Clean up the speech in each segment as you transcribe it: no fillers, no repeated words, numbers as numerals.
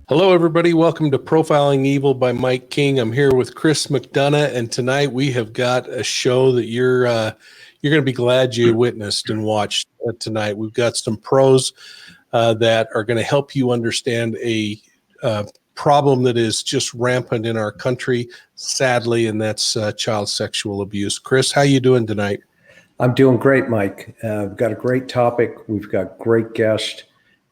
Hello, everybody. Welcome to Profiling Evil by Mike King. I'm here with Chris McDonough, and tonight we have got a show that you're going to be glad you witnessed and watched tonight. We've got some pros that are going to help you understand a problem that is just rampant in our country, sadly, and that's child sexual abuse. Chris, how you doing tonight? I'm doing great, Mike. We've got a great topic. We've got great guests.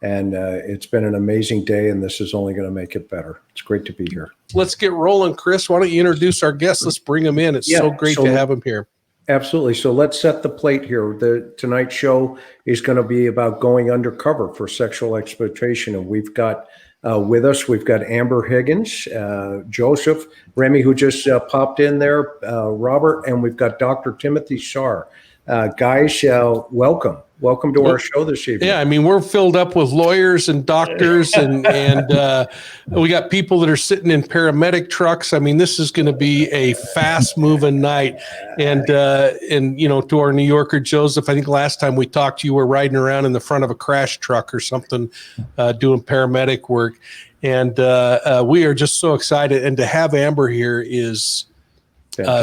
And it's been an amazing day, and this is only going to make it better. It's great to be here. Let's get rolling, Chris. Why don't you introduce our guests? Let's bring them in. It's so great to have them here. Absolutely. So let's set the plate here. Tonight's show is going to be about going undercover for sexual exploitation. And we've got with us, we've got Amber Higgins, Joseph, Remy, who just popped in there, Robert, and we've got Dr. Timothy Sarr. Guys, welcome. Welcome to our show this evening. Yeah, I mean, we're filled up with lawyers and doctors, and we got people that are sitting in paramedic trucks. I mean, this is going to be a fast-moving night. And you know, to our New Yorker, Joseph, I think last time we talked, you were riding around in the front of a crash truck or something, doing paramedic work. And we are just so excited. And to have Amber here is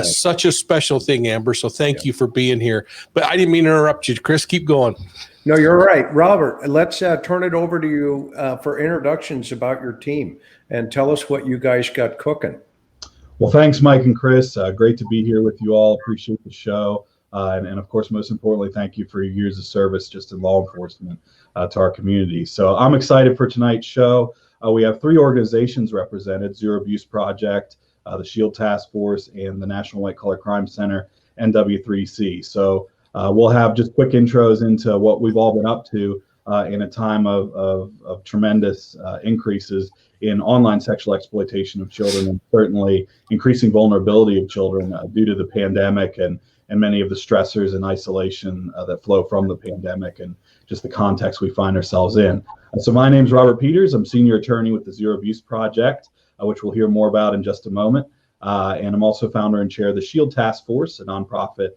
such a special thing, Amber. So thank you for being here. But I didn't mean to interrupt you, Chris. Keep going. No, you're right. Robert, let's turn it over to you for introductions about your team and tell us what you guys got cooking. Well, thanks, Mike and Chris. Great to be here with you all. Appreciate the show. And of course, most importantly, thank you for your years of service just in law enforcement to our community. So I'm excited for tonight's show. We have 3 organizations represented: Zero Abuse Project, the SHIELD Task Force, and the National White Collar Crime Center, NW3C. So we'll have just quick intros into what we've all been up to in a time of tremendous increases in online sexual exploitation of children, and certainly increasing vulnerability of children due to the pandemic and many of the stressors and isolation that flow from the pandemic and just the context we find ourselves in. So my name's Robert Peters. I'm senior attorney with the Zero Abuse Project, which we'll hear more about in just a moment. And I'm also founder and chair of the SHIELD Task Force, a nonprofit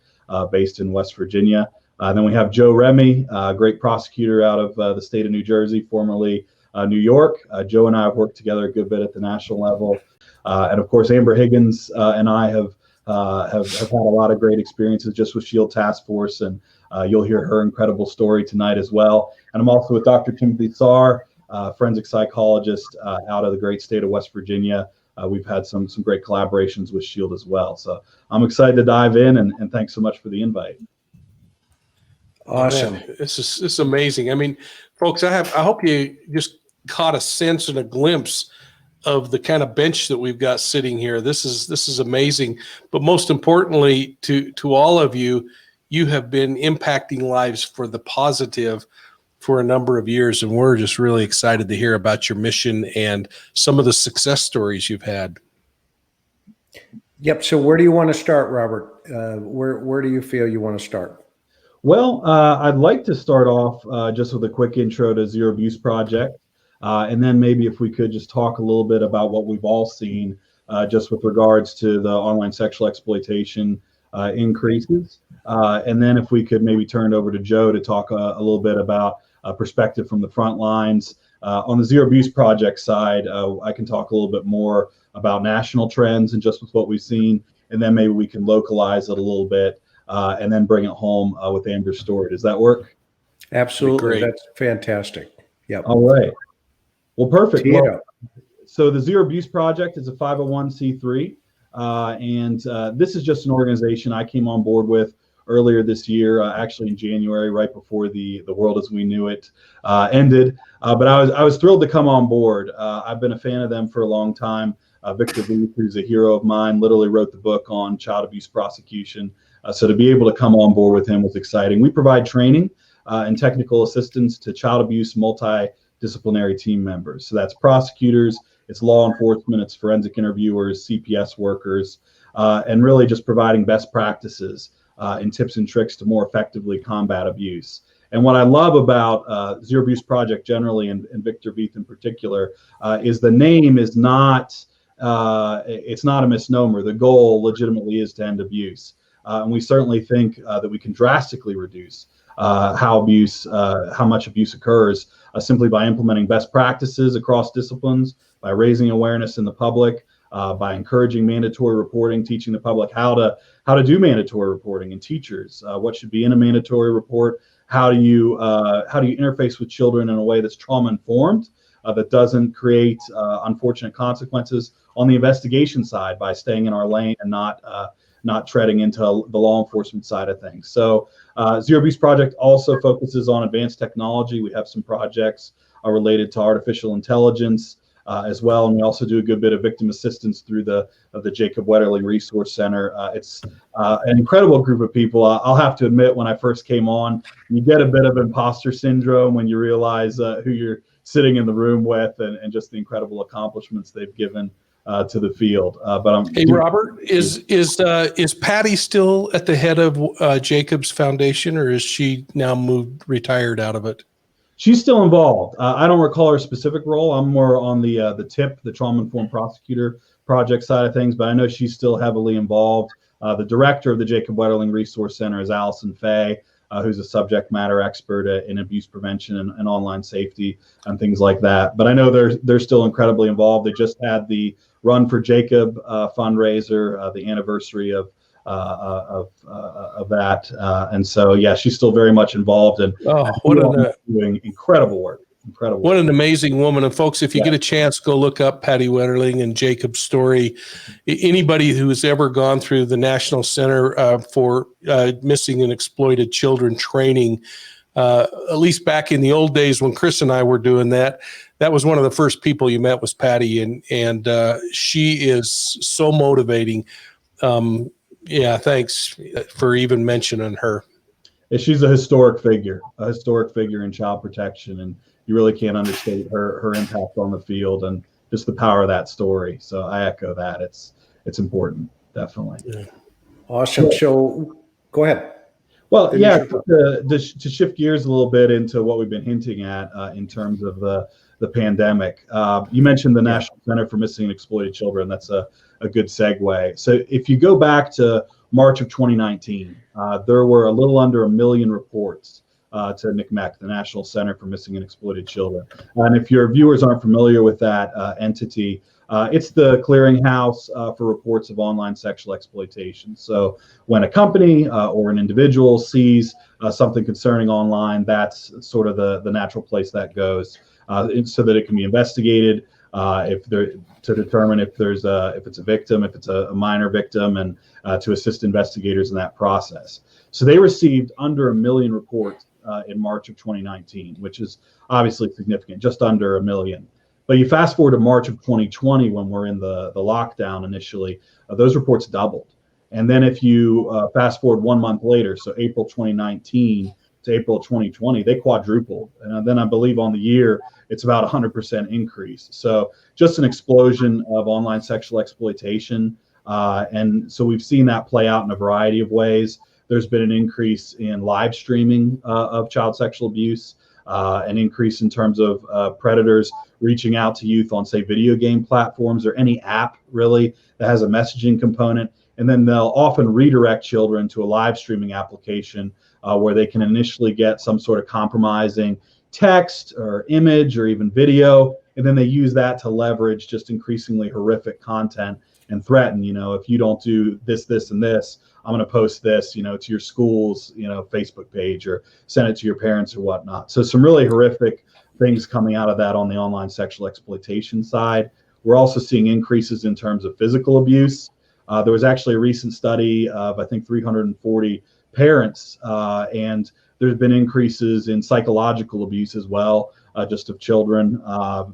based in West Virginia. Then we have Joe Remy, a great prosecutor out of the state of New Jersey, formerly New York. Joe and I have worked together a good bit at the national level. And of course, Amber Higgins and I have had a lot of great experiences just with SHIELD Task Force, and you'll hear her incredible story tonight as well. And I'm also with Dr. Timothy Sarr, forensic psychologist out of the great state of West Virginia. We've had some great collaborations with SHIELD as well. So I'm excited to dive in, and thanks so much for the invite. Awesome. Man, this is amazing. I mean, folks, I hope you just caught a sense and a glimpse of the kind of bench that we've got sitting here. This is amazing. But most importantly, to all of you, you have been impacting lives for the positive for a number of years, and we're just really excited to hear about your mission and some of the success stories you've had. Yep. So where do you want to start, Robert? Where do you feel you want to start? Well, I'd like to start off just with a quick intro to Zero Abuse Project, and then maybe if we could just talk a little bit about what we've all seen just with regards to the online sexual exploitation increases, and then if we could maybe turn it over to Joe to talk a little bit about perspective from the front lines. On the Zero Abuse Project side, I can talk a little bit more about national trends and just with what we've seen, and then maybe we can localize it a little bit and then bring it home with Amber's story. Does that work? Absolutely. That's fantastic. Yep. All right. Well, perfect. Well, so the Zero Abuse Project is a 501c3, and this is just an organization I came on board with earlier this year, actually in January, right before the world as we knew it ended. But I was thrilled to come on board. I've been a fan of them for a long time. Victor Booth, who's a hero of mine, literally wrote the book on child abuse prosecution. So to be able to come on board with him was exciting. We provide training and technical assistance to child abuse multidisciplinary team members. So that's prosecutors, it's law enforcement, it's forensic interviewers, CPS workers, and really just providing best practices and tips and tricks to more effectively combat abuse. And what I love about Zero Abuse Project generally, and Victor Veith in particular, is the name is not, it's not a misnomer. The goal legitimately is to end abuse. And we certainly think that we can drastically reduce how much abuse occurs simply by implementing best practices across disciplines, by raising awareness in the public, by encouraging mandatory reporting, teaching the public how to do mandatory reporting, and teachers what should be in a mandatory report. How do you interface with children in a way that's trauma informed, that doesn't create unfortunate consequences on the investigation side by staying in our lane and not treading into the law enforcement side of things. So Zero Abuse Project also focuses on advanced technology. We have some projects related to artificial intelligence as well, and we also do a good bit of victim assistance through the Jacob Wetterling Resource Center. It's an incredible group of people. I'll have to admit, when I first came on, you get a bit of imposter syndrome when you realize who you're sitting in the room with, and just the incredible accomplishments they've given to the field. Hey, Robert, is Patty still at the head of Jacob's Foundation, or is she now retired out of it? She's still involved. I don't recall her specific role. I'm more on the TIP, the Trauma Informed Prosecutor Project side of things, but I know she's still heavily involved. The director of the Jacob Wetterling Resource Center is Allison Fay, who's a subject matter expert in abuse prevention and online safety and things like that. But I know they're still incredibly involved. They just had the Run for Jacob fundraiser, the anniversary of that, and so yeah, she's still very much involved, and doing incredible work. What an amazing woman. And folks, if you get a chance, go look up Patty Wetterling and Jacob's story. Anybody who's ever gone through the National Center for Missing and Exploited Children training, at least back in the old days when Chris and I were doing that was one of the first people you met was Patty, and she is so motivating. Yeah, thanks for even mentioning her. She's a historic figure in child protection, and you really can't understate her impact on the field and just the power of that story. So I echo that. It's important, definitely. Yeah. Awesome. So go ahead. Well, yeah, to shift gears a little bit into what we've been hinting at in terms of the pandemic. You mentioned the National Center for Missing and Exploited Children. That's a good segue. So if you go back to March of 2019, there were a little under 1 million reports to NCMEC, the National Center for Missing and Exploited Children. And if your viewers aren't familiar with that entity, it's the clearinghouse for reports of online sexual exploitation. So when a company or an individual sees something concerning online, that's sort of the natural place that goes so that it can be investigated to determine if it's a victim, if it's a minor victim, and to assist investigators in that process. So they received under 1 million reports in March of 2019, which is obviously significant, just under 1 million. But you fast forward to March of 2020, when we're in the lockdown initially, those reports doubled. And then if you fast forward 1 month later, so April 2019 to April 2020, they quadrupled. And then I believe on the year, it's about 100% increase. So just an explosion of online sexual exploitation. And so we've seen that play out in a variety of ways. There's been an increase in live streaming of child sexual abuse, an increase in terms of predators reaching out to youth on, say, video game platforms or any app really that has a messaging component. And then they'll often redirect children to a live streaming application where they can initially get some sort of compromising text or image or even video. And then they use that to leverage just increasingly horrific content and threaten, if you don't do this, this, and this, I'm going to post this, to your school's, Facebook page, or send it to your parents or whatnot. So some really horrific things coming out of that on the online sexual exploitation side. We're also seeing increases in terms of physical abuse. There was actually a recent study of, I think, 340 parents, and there's been increases in psychological abuse as well, just of children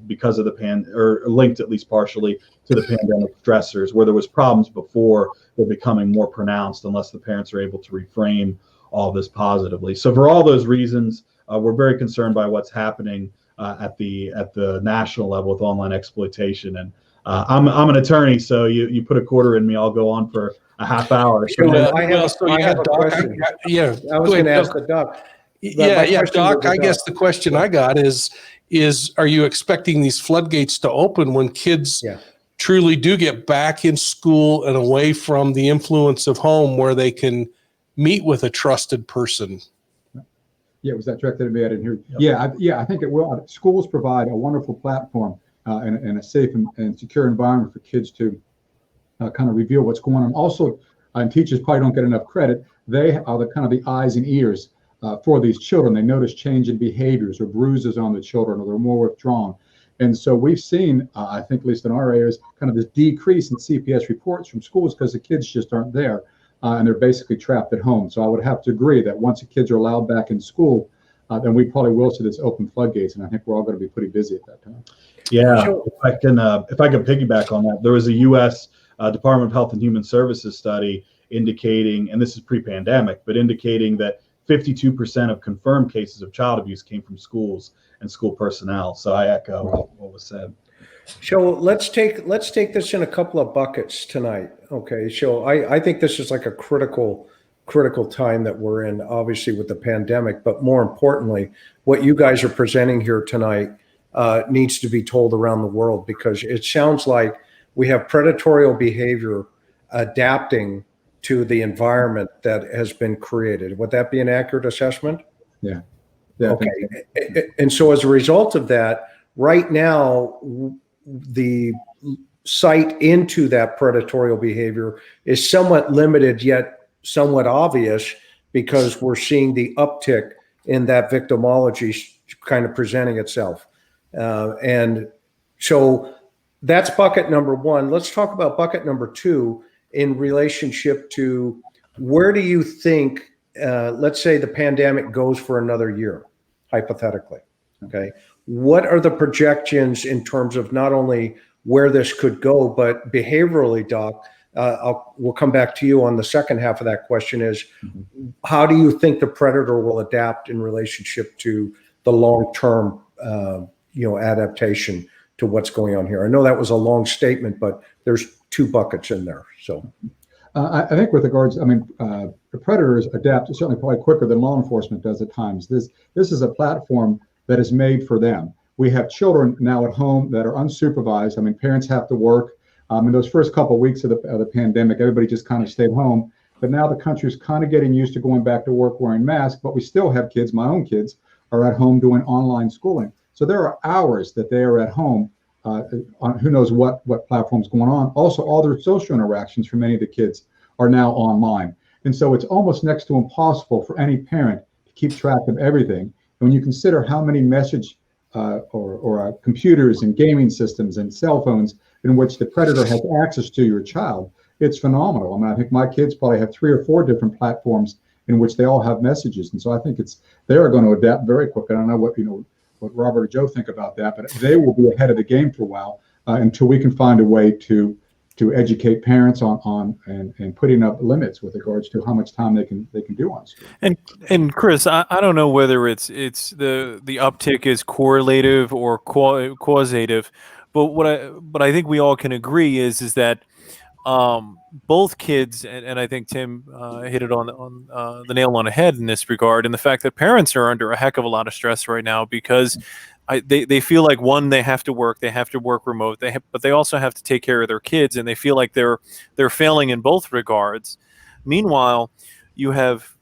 because of or linked at least partially to the pandemic stressors, where there was problems before, they're becoming more pronounced unless the parents are able to reframe all this positively. So for all those reasons, we're very concerned by what's happening at the national level with online exploitation. And I'm an attorney, so you put a quarter in me, I'll go on for a half hour. I have a question. I was going to ask the doc. Doc, I guess the question I got is are you expecting these floodgates to open when kids truly do get back in school and away from the influence of home, where they can meet with a trusted person? Yeah, was that directed at me? I didn't hear. Yep. I think it will. Schools provide a wonderful platform and a safe and secure environment for kids to kind of reveal what's going on. Also, and teachers probably don't get enough credit. They are the kind of the eyes and ears for these children. They notice change in behaviors or bruises on the children, or they're more withdrawn. And so we've seen, I think, at least in our areas, kind of this decrease in CPS reports from schools because the kids just aren't there. And they're basically trapped at home. So I would have to agree that once the kids are allowed back in school, then we probably will see this open floodgates, and I think we're all going to be pretty busy at that time. Yeah, if I can piggyback on that, there was a U.S. Department of Health and Human Services study indicating, and this is pre-pandemic, but indicating that 52% of confirmed cases of child abuse came from schools and school personnel. So I echo what was said. So let's take this in a couple of buckets tonight. Okay. So I think this is like a critical time that we're in, obviously with the pandemic, but more importantly, what you guys are presenting here tonight needs to be told around the world, because it sounds like we have predatory behavior adapting to the environment that has been created. Would that be an accurate assessment? Yeah. Okay. And so as a result of that, right now, the sight into that predatory behavior is somewhat limited, yet somewhat obvious, because we're seeing the uptick in that victimology kind of presenting itself. And so that's bucket number one. Let's talk about bucket number two in relationship to where do you think, let's say the pandemic goes for another year, hypothetically, okay? What are the projections in terms of not only where this could go, but behaviorally, Doc? We'll come back to you on the second half of that question is, how do you think the predator will adapt in relationship to the long-term, adaptation to what's going on here? I know that was a long statement, but there's two buckets in there. So I think with regards, the predators adapt certainly probably quicker than law enforcement does at times. This is a platform that is made for them. We have children now at home that are unsupervised. Parents have to work. In those first couple of weeks of the pandemic, everybody just kind of stayed home. But now the country's kind of getting used to going back to work wearing masks, but we still have kids, my own kids, are at home doing online schooling. So there are hours that they are at home on who knows what platform's going on. Also, all their social interactions for many of the kids are now online. And so it's almost next to impossible for any parent to keep track of everything. And when you consider how many message or computers and gaming systems and cell phones in which the predator has access to your child, it's phenomenal. I think my kids probably have 3 or 4 different platforms in which they all have messages. And so I think they are going to adapt very quickly. I don't know what Robert or Joe think about that, but they will be ahead of the game for a while until we can find a way to educate parents on and putting up limits with regards to how much time they can do on school. And Chris, I don't know whether it's the uptick is correlative or causative, but I think we all can agree is that both kids, and I think Tim hit it on the nail on the head in this regard, and the fact that parents are under a heck of a lot of stress right now because they feel like, one, they have to work remote, but they also have to take care of their kids, and they feel like they're failing in both regards. Meanwhile, you have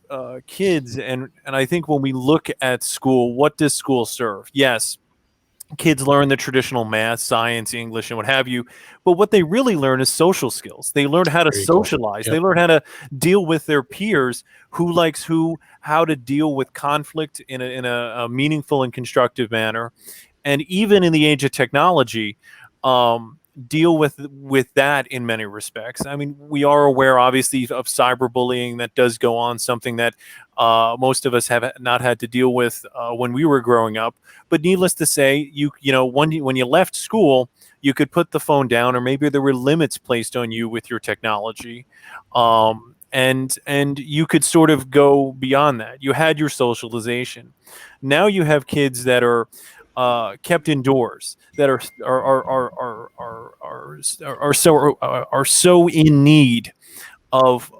kids, and I think when we look at school, what does school serve? Yes, kids learn the traditional math, science, English, and what have you. But what they really learn is social skills. They learn how to socialize. Yep. They learn how to deal with their peers, who likes who, how to deal with conflict in a meaningful and constructive manner. And even in the age of technology, deal with that in many respects. We are aware, obviously, of cyberbullying that does go on, something that most of us have not had to deal with when we were growing up. But needless to say, when you left school, you could put the phone down, or maybe there were limits placed on you with your technology, and you could sort of go beyond that. You had your socialization. Now you have kids that are kept indoors, that are so in need of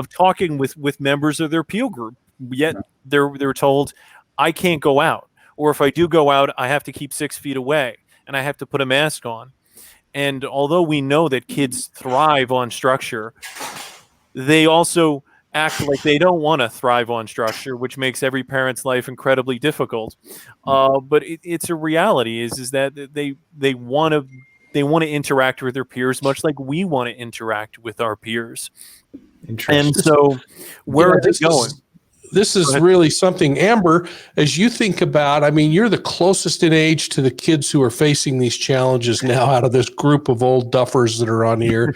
talking with members of their peer group. Yet they're told, I can't go out, or if I do go out, I have to keep 6 feet away and I have to put a mask on. And although we know that kids thrive on structure, they also act like they don't want to thrive on structure, which makes every parent's life incredibly difficult. But it's a reality is that they want to interact with their peers, much like we want to interact with our peers. And so, where are they going? This is really something, Amber, as you think about, I mean, you're the closest in age to the kids who are facing these challenges now out of this group of old duffers that are on here.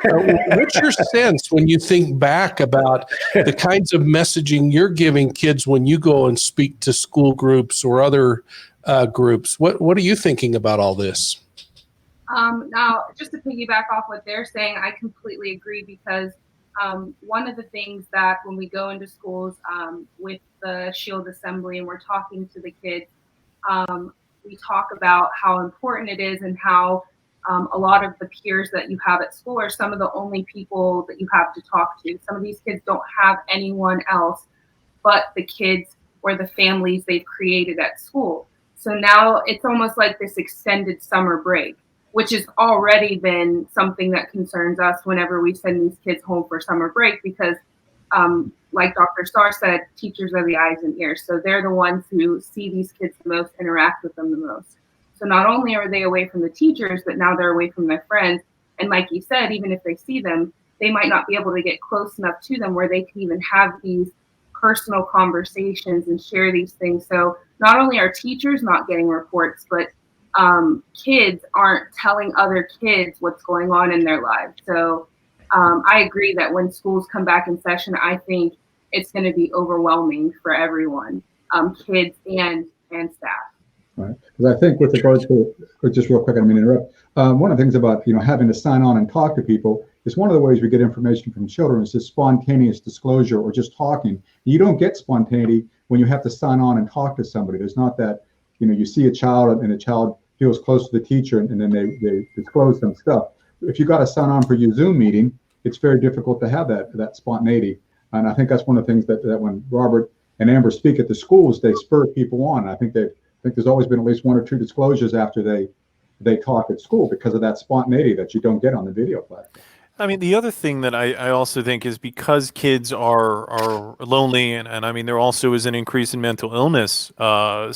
What's your sense when you think back about the kinds of messaging you're giving kids when you go and speak to school groups or other groups? What are you thinking about all this? Now, just to piggyback off what they're saying, I completely agree because one of the things that when we go into schools with the Shield Assembly and we're talking to the kids, we talk about how important it is and how a lot of the peers that you have at school are some of the only people that you have to talk to. Some of these kids don't have anyone else but the kids or the families they've created at school. So now it's almost like this extended summer break, which has already been something that concerns us whenever we send these kids home for summer break because, like Dr. Starr said, teachers are the eyes and ears. So they're the ones who see these kids the most, interact with them the most. So not only are they away from the teachers, but now they're away from their friends. And like you said, even if they see them, they might not be able to get close enough to them where they can even have these personal conversations and share these things. So not only are teachers not getting reports, but kids aren't telling other kids what's going on in their lives. So I agree that when schools come back in session, I think it's going to be overwhelming for everyone, kids and staff. Right. Because I think with regards to, just real quick, I don't mean to interrupt. One of the things about, having to sign on and talk to people is one of the ways we get information from children is this spontaneous disclosure or just talking. You don't get spontaneity when you have to sign on and talk to somebody. There's not that, you see a child and the child feels close to the teacher and then they disclose some stuff. If you got to sign on for your Zoom meeting, it's very difficult to have that spontaneity. And I think that's one of the things that when Robert and Amber speak at the schools, they spur people on. I think there's always been at least one or two disclosures after they talk at school because of that spontaneity that you don't get on the video platform. I mean, the other thing that I also think is because kids are lonely, and I mean, there also is an increase in mental illness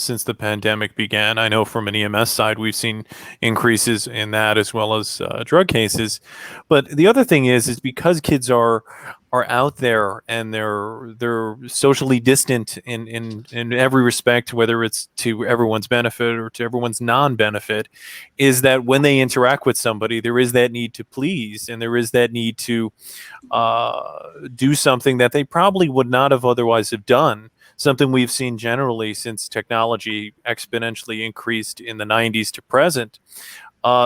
since the pandemic began. I know from an EMS side, we've seen increases in that as well as drug cases. But the other thing is because kids are out there and they're socially distant in every respect, whether it's to everyone's benefit or to everyone's non-benefit, is that when they interact with somebody, there is that need to please and there is that need to do something that they probably would not have otherwise have done. Something we've seen generally since technology exponentially increased in the 90s to present.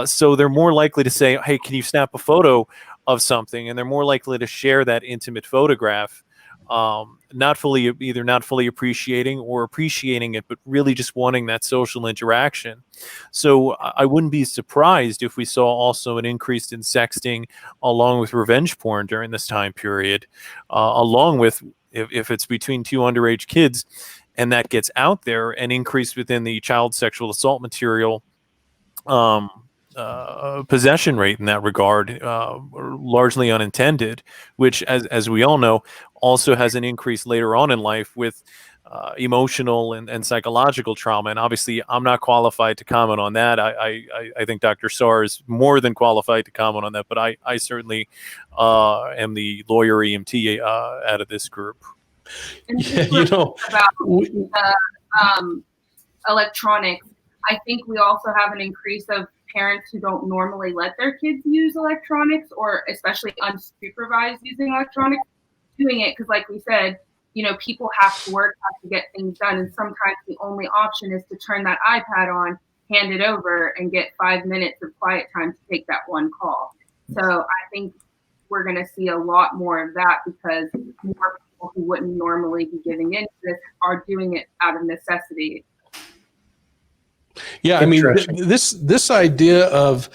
So they're more likely to say, hey, can you snap a photo of something? And they're more likely to share that intimate photograph, not fully appreciating or appreciating it, but really just wanting that social interaction. So I wouldn't be surprised if we saw also an increase in sexting along with revenge porn during this time period, along with if it's between two underage kids and that gets out there, an increase within the child sexual assault material possession rate in that regard, largely unintended, which as we all know also has an increase later on in life with emotional and psychological trauma. And obviously I'm not qualified to comment on that. I think Dr. Starr is more than qualified to comment on that, but I certainly am the lawyer EMT out of this group. And about electronics, I think we also have an increase of parents who don't normally let their kids use electronics, or especially unsupervised using electronics, doing it because, like we said, people have to work, have to get things done, and sometimes the only option is to turn that iPad on, hand it over, and get 5 minutes of quiet time to take that one call. So I think we're going to see a lot more of that because more people who wouldn't normally be giving into this are doing it out of necessity. Yeah, I mean, this idea of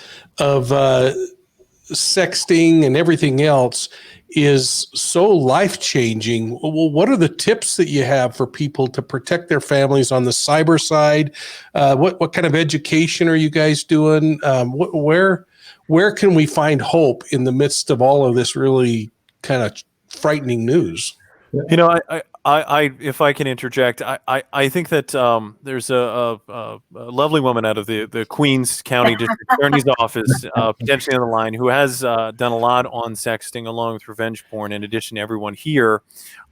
sexting and everything else is so life-changing. Well, what are the tips that you have for people to protect their families on the cyber side? What kind of education are you guys doing? Where can we find hope in the midst of all of this really kind of frightening news. You know, I if I can interject, I think that there's a lovely woman out of the Queens County District Attorney's Office, potentially on the line, who has done a lot on sexting along with revenge porn, in addition to everyone here.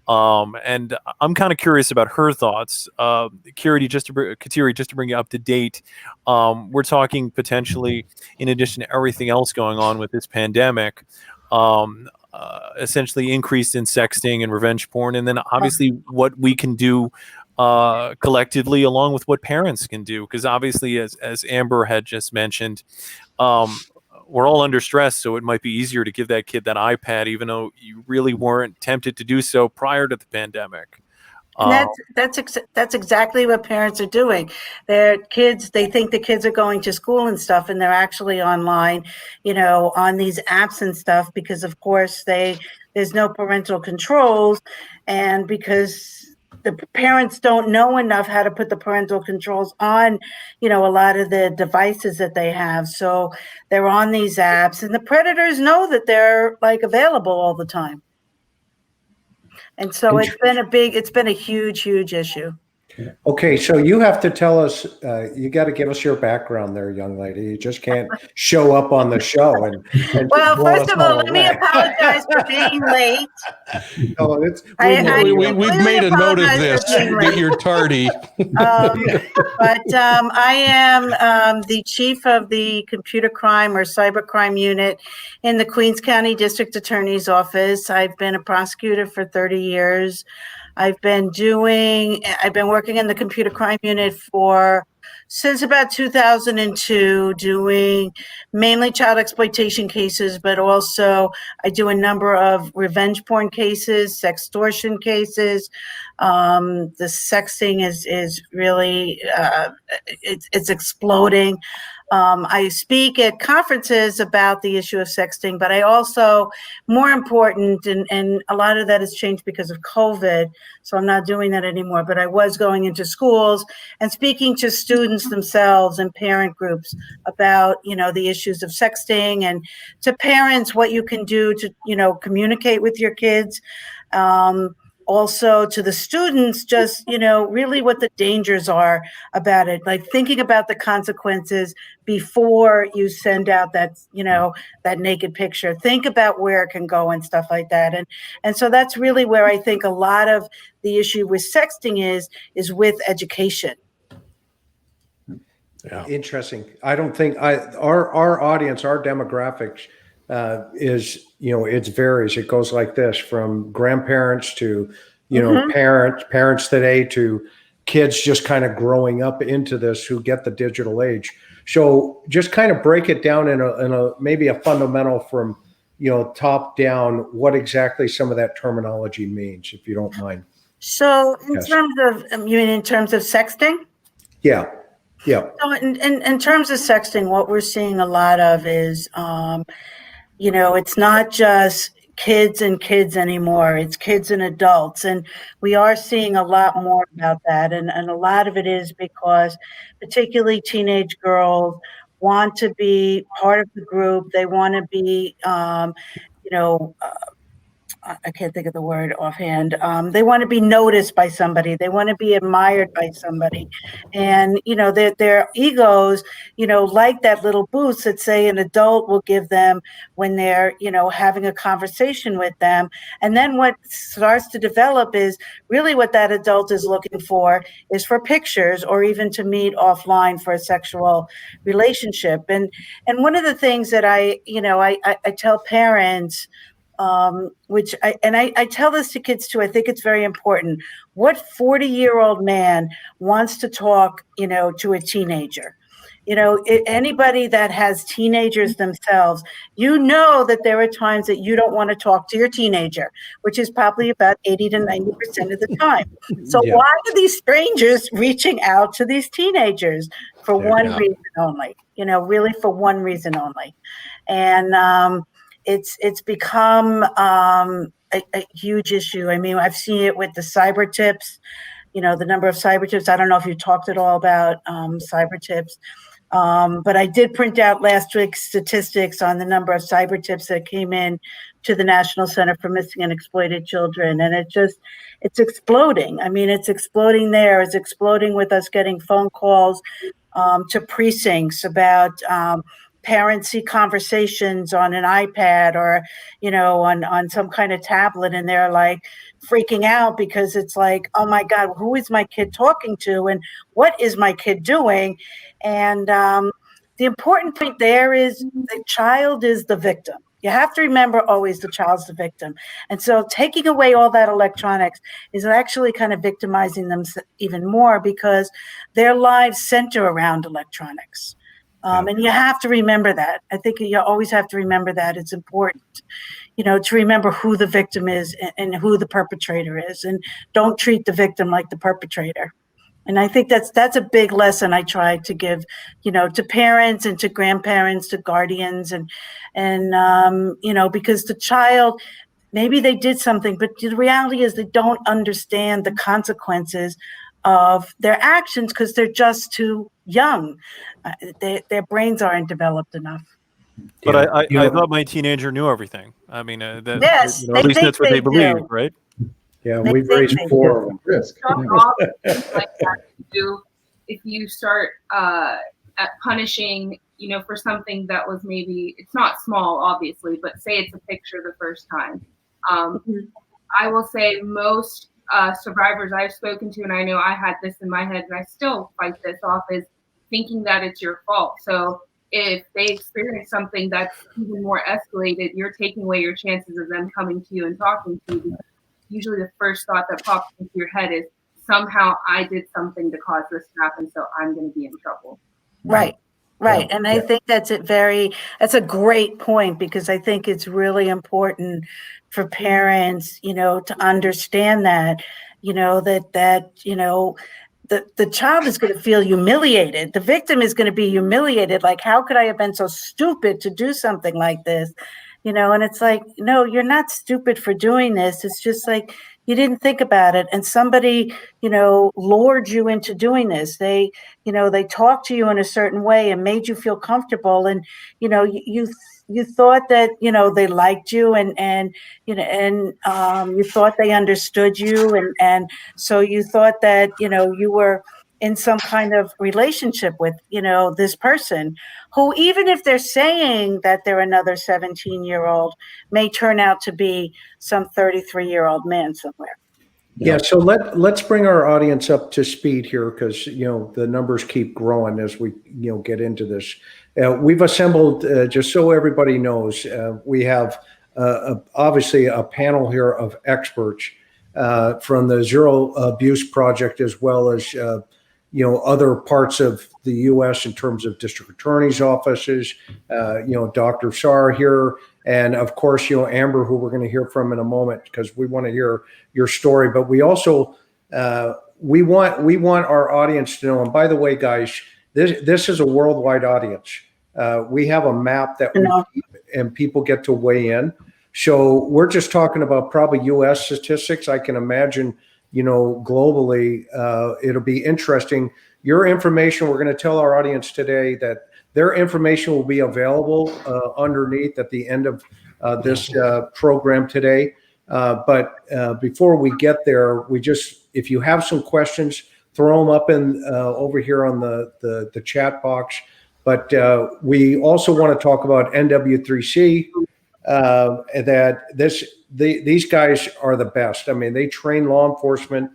And I'm kind of curious about her thoughts. Kateri, just to bring you up to date, we're talking potentially, in addition to everything else going on with this pandemic, essentially increased in sexting and revenge porn, and then obviously what we can do collectively, along with what parents can do, because obviously, as Amber had just mentioned, we're all under stress, so it might be easier to give that kid that iPad, even though you really weren't tempted to do so prior to the pandemic. And that's exactly what parents are doing. Their kids, they think the kids are going to school and stuff, and they're actually online, on these apps and stuff, because of course there's no parental controls, and because the parents don't know enough how to put the parental controls on, a lot of the devices that they have. So they're on these apps, and the predators know that they're available all the time. And so it's been a huge issue. Okay, so you have to tell us, you got to give us your background there, young lady. You just can't show up on the show and well, blow first us of all, all let me away. apologize for being late. No, We've made a note of this, that you're tardy. But I am the chief of the computer crime or cybercrime unit in the Queens County District Attorney's Office. I've been a prosecutor for 30 years. I've been working in the computer crime unit since about 2002, doing mainly child exploitation cases, but also I do a number of revenge porn cases, sextortion cases. The sexting is really, it's exploding. I speak at conferences about the issue of sexting, but I also, more important, and a lot of that has changed because of COVID, so I'm not doing that anymore, but I was going into schools and speaking to students themselves and parent groups about, the issues of sexting, and to parents what you can do to, communicate with your kids. Also to the students, just, really what the dangers are about it, like thinking about the consequences before you send out that, that naked picture. Think about where it can go and stuff like that. And so that's really where I think a lot of the issue with sexting is with education. Yeah. Interesting. I don't think our audience, our demographics is, it varies. It goes like this, from grandparents to, parents today, to kids just kind of growing up into this who get the digital age. So just kind of break it down in a maybe a fundamental from, top down, what exactly some of that terminology means, if you don't mind. So in terms of sexting? Yeah. Yeah. So in terms of sexting, what we're seeing a lot of is, it's not just kids anymore. It's kids and adults. And we are seeing a lot more about that. And a lot of it is because particularly teenage girls want to be part of the group. They want to be, I can't think of the word offhand. They want to be noticed by somebody. They want to be admired by somebody. And, their egos, like that little boost that, say, an adult will give them when they're, having a conversation with them. And then what starts to develop is really what that adult is looking for is for pictures, or even to meet offline for a sexual relationship. And one of the things that I tell parents, which I tell this to kids too, I think it's very important. What 40-year-old man wants to talk, to a teenager? Anybody that has teenagers themselves, that there are times that you don't want to talk to your teenager, which is probably about 80 to 90% of the time. So why are these strangers reaching out to these teenagers? For one reason only, really for one reason only. And, it's become a huge issue. I mean, I've seen it with the cyber tips, the number of cyber tips. I don't know if you talked at all about cyber tips, but I did print out last week's statistics on the number of cyber tips that came in to the National Center for Missing and Exploited Children. And it's exploding. I mean, it's exploding there. It's exploding with us getting phone calls to precincts about parent-see conversations on an iPad or, on some kind of tablet, and they're like freaking out because it's like, oh my God, who is my kid talking to, and what is my kid doing? And the important point there is the child is the victim. You have to remember always the child's the victim. And so taking away all that electronics is actually kind of victimizing them even more because their lives center around electronics. And you have to remember that. I think you always have to remember that. It's important, to remember who the victim is and who the perpetrator is, and don't treat the victim like the perpetrator. And I think that's a big lesson I try to give, to parents and to grandparents, to guardians, and because the child, maybe they did something, but the reality is they don't understand the consequences of their actions because they're just too young. Their brains aren't developed enough. But I thought my teenager knew everything. I mean, Yes, at least that's what they believe, do. right? Yeah, we've raised 4 of them. Risk. Like that too, if you start at punishing, for something that was maybe, it's not small, obviously, but say it's a picture the first time. I will say most survivors I've spoken to, and I know I had this in my head, and I still fight this off, is thinking that it's your fault. So if they experience something that's even more escalated, you're taking away your chances of them coming to you and talking to you. Usually the first thought that pops into your head is, somehow I did something to cause this to happen, so I'm going to be in trouble. Right. And I think that's a great point, because I think it's really important for parents, to understand that, the child is going to feel humiliated. The victim is going to be humiliated. Like, how could I have been so stupid to do something like this? And it's like, no, you're not stupid for doing this. It's just like, you didn't think about it. And somebody, lured you into doing this. They talked to you in a certain way and made you feel comfortable. And, you thought that, they liked you and you thought they understood you. And so you thought that, you were in some kind of relationship with, this person who, even if they're saying that they're another 17-year-old, may turn out to be some 33-year-old man somewhere. Yeah, so let's bring our audience up to speed here, because the numbers keep growing as we get into this. We've assembled, just so everybody knows, we have obviously a panel here of experts from the Zero Abuse Project, as well as other parts of the U.S. in terms of district attorneys' offices. Dr. Saar here, and of course, Amber, who we're going to hear from in a moment, because we want to hear your story. But we also we want our audience to know. And by the way, guys, this is a worldwide audience. We have a map that we keep, and people get to weigh in. So we're just talking about probably U.S. statistics. I can imagine, globally, it'll be interesting. Your information, we're going to tell our audience today that their information will be available underneath at the end of this program today. But before we get there, if you have some questions, throw them up in over here on the chat box. But we also want to talk about NW3C. These guys are the best. I mean, they train law enforcement,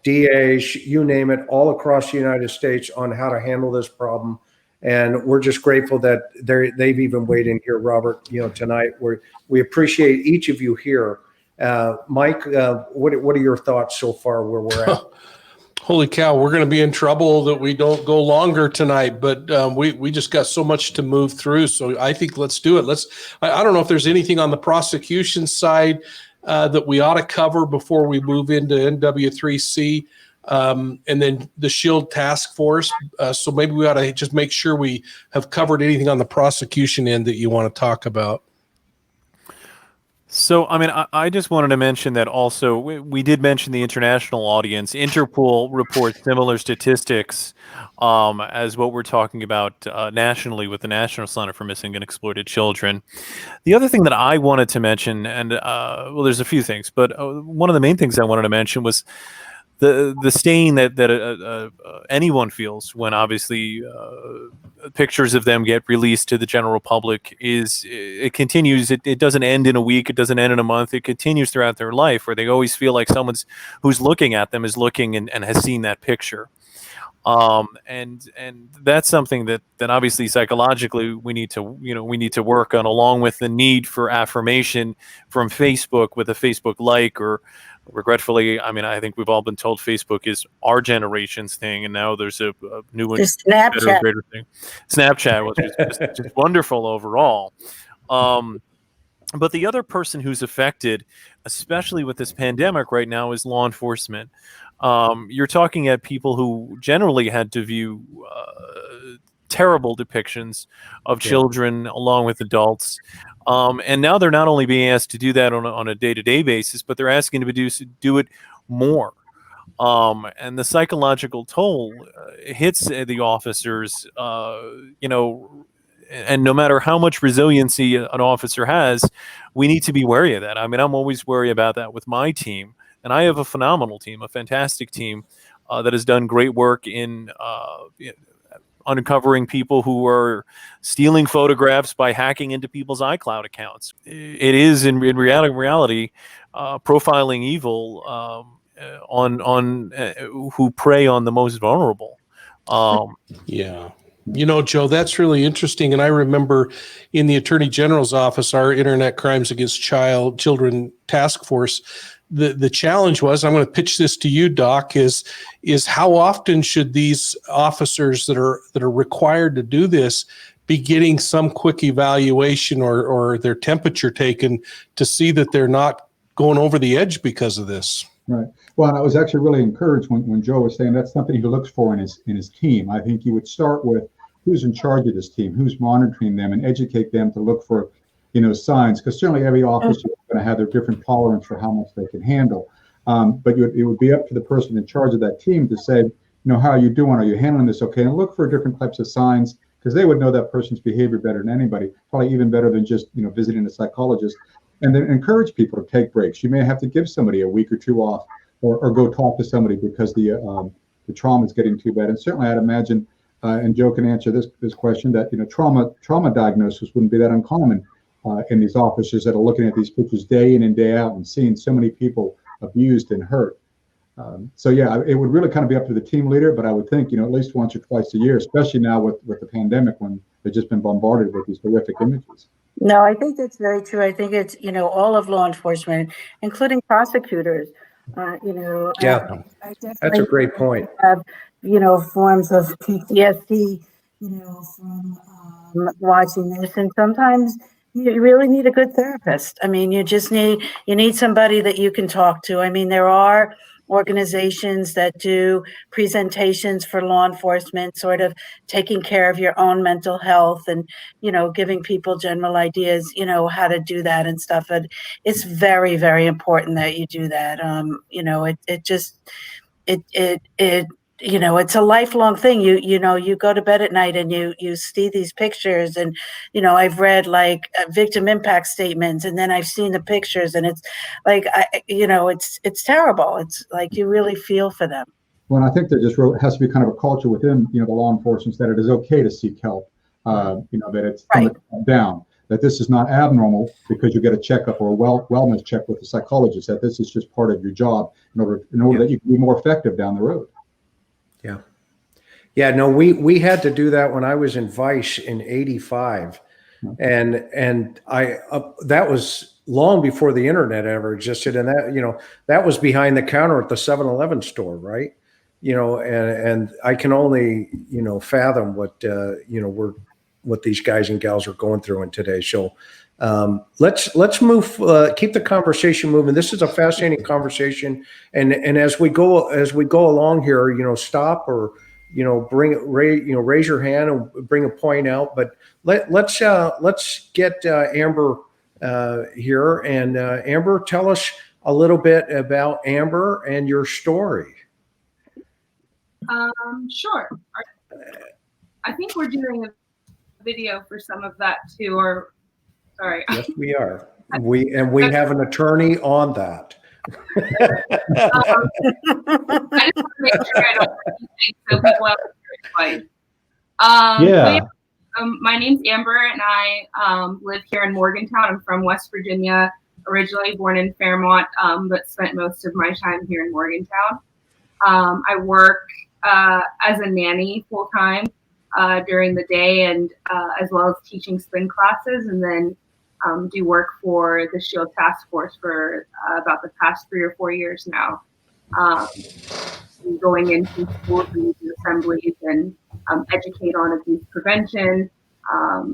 DAs, you name it, all across the United States on how to handle this problem. And we're just grateful that they've even weighed in here, Robert, tonight. We appreciate each of you here. Mike, what are your thoughts so far where we're at? Holy cow, we're going to be in trouble that we don't go longer tonight, but we just got so much to move through. So I think let's do it. I don't know if there's anything on the prosecution side that we ought to cover before we move into NW3C and then the SHIELD task force. So maybe we ought to just make sure we have covered anything on the prosecution end that you want to talk about. So, I mean, I just wanted to mention that also we did mention the international audience. Interpol reports similar statistics as what we're talking about nationally with the National Center for Missing and Exploited Children. The other thing that I wanted to mention, and well, there's a few things, but one of the main things I wanted to mention was the stain that anyone feels when obviously pictures of them get released to the general public is it continues. It doesn't end in a week. It doesn't end in a month. It continues throughout their life, where they always feel like someone's who's looking at them is looking and has seen that picture. And that's something that obviously psychologically we need to work on, along with the need for affirmation from Facebook with a Facebook like, or regretfully, I mean, I think we've all been told Facebook is our generation's thing, and now there's a new one, Just Snapchat. better thing. Snapchat was just wonderful overall. But the other person who's affected, especially with this pandemic right now, is law enforcement. You're talking at people who generally had to view terrible depictions of children along with adults. And now they're not only being asked to do that on a day-to-day basis, but they're asking to do it more. And the psychological toll hits the officers, and no matter how much resiliency an officer has, we need to be wary of that. I mean, I'm always worried about that with my team. And I have a phenomenal team, a fantastic team that has done great work in uncovering people who are stealing photographs by hacking into people's iCloud accounts. It is in reality profiling evil on who prey on the most vulnerable. Yeah. You know, Joe, that's really interesting. And I remember in the Attorney General's office, our Internet Crimes Against Children Task Force, the challenge was, I'm going to pitch this to you, Doc, is how often should these officers that are required to do this be getting some quick evaluation or their temperature taken to see that they're not going over the edge because of this? Right. Well, and I was actually really encouraged when Joe was saying that's something he looks for in his team. I think you would start with who's in charge of this team, who's monitoring them, and educate them to look for, signs. Because certainly every officer is going to have their different tolerance for how much they can handle. But it would be up to the person in charge of that team to say, how are you doing? Are you handling this okay? And look for different types of signs, because they would know that person's behavior better than anybody, probably even better than just visiting a psychologist. And then encourage people to take breaks. You may have to give somebody a week or two off, or go talk to somebody because the trauma is getting too bad. And certainly, I'd imagine, and Joe can answer this question, that trauma diagnosis wouldn't be that uncommon in these officers that are looking at these pictures day in and day out and seeing so many people abused and hurt. So yeah, it would really kind of be up to the team leader, but I would think at least once or twice a year, especially now with the pandemic when they've just been bombarded with these horrific images. No, I think that's very true. I think it's, all of law enforcement, including prosecutors, Yeah, I that's a great point. have, forms of PTSD, from watching this. And sometimes you really need a good therapist. I mean, you need somebody that you can talk to. I mean, there are organizations that do presentations for law enforcement, sort of taking care of your own mental health and, giving people general ideas, how to do that and stuff. And it's very, very important that you do that. It's a lifelong thing. You go to bed at night and you see these pictures, and I've read like victim impact statements, and then I've seen the pictures, and it's like it's terrible. It's like you really feel for them. Well, I think there just has to be kind of a culture within the law enforcement that it is okay to seek help. That it's from the top down. That this is not abnormal because you get a checkup or a wellness check with a psychologist. That this is just part of your job in order that you can be more effective down the road. Yeah, no, we had to do that when I was in Vice in '85, and I that was long before the internet ever existed, and that was behind the counter at the 7-Eleven store, right? And I can only fathom what what these guys and gals are going through in today's show. Let's move. Keep the conversation moving. This is a fascinating conversation, and as we go along here, stop or raise your hand and bring a point out. But let's get Amber here. And Amber, tell us a little bit about Amber and your story. Sure. I think we're doing a video for some of that too, or sorry. Yes, we are. We have an attorney on that. I just want to make sure I don't repeat things so people have twice. Yeah. My name's Amber, and I live here in Morgantown. I'm from West Virginia, originally born in Fairmont, but spent most of my time here in Morgantown. I work as a nanny full time during the day, and as well as teaching spin classes, and then do work for the SHIELD Task Force for about the past 3 or 4 years now. Going into schools and assemblies and educate on abuse prevention,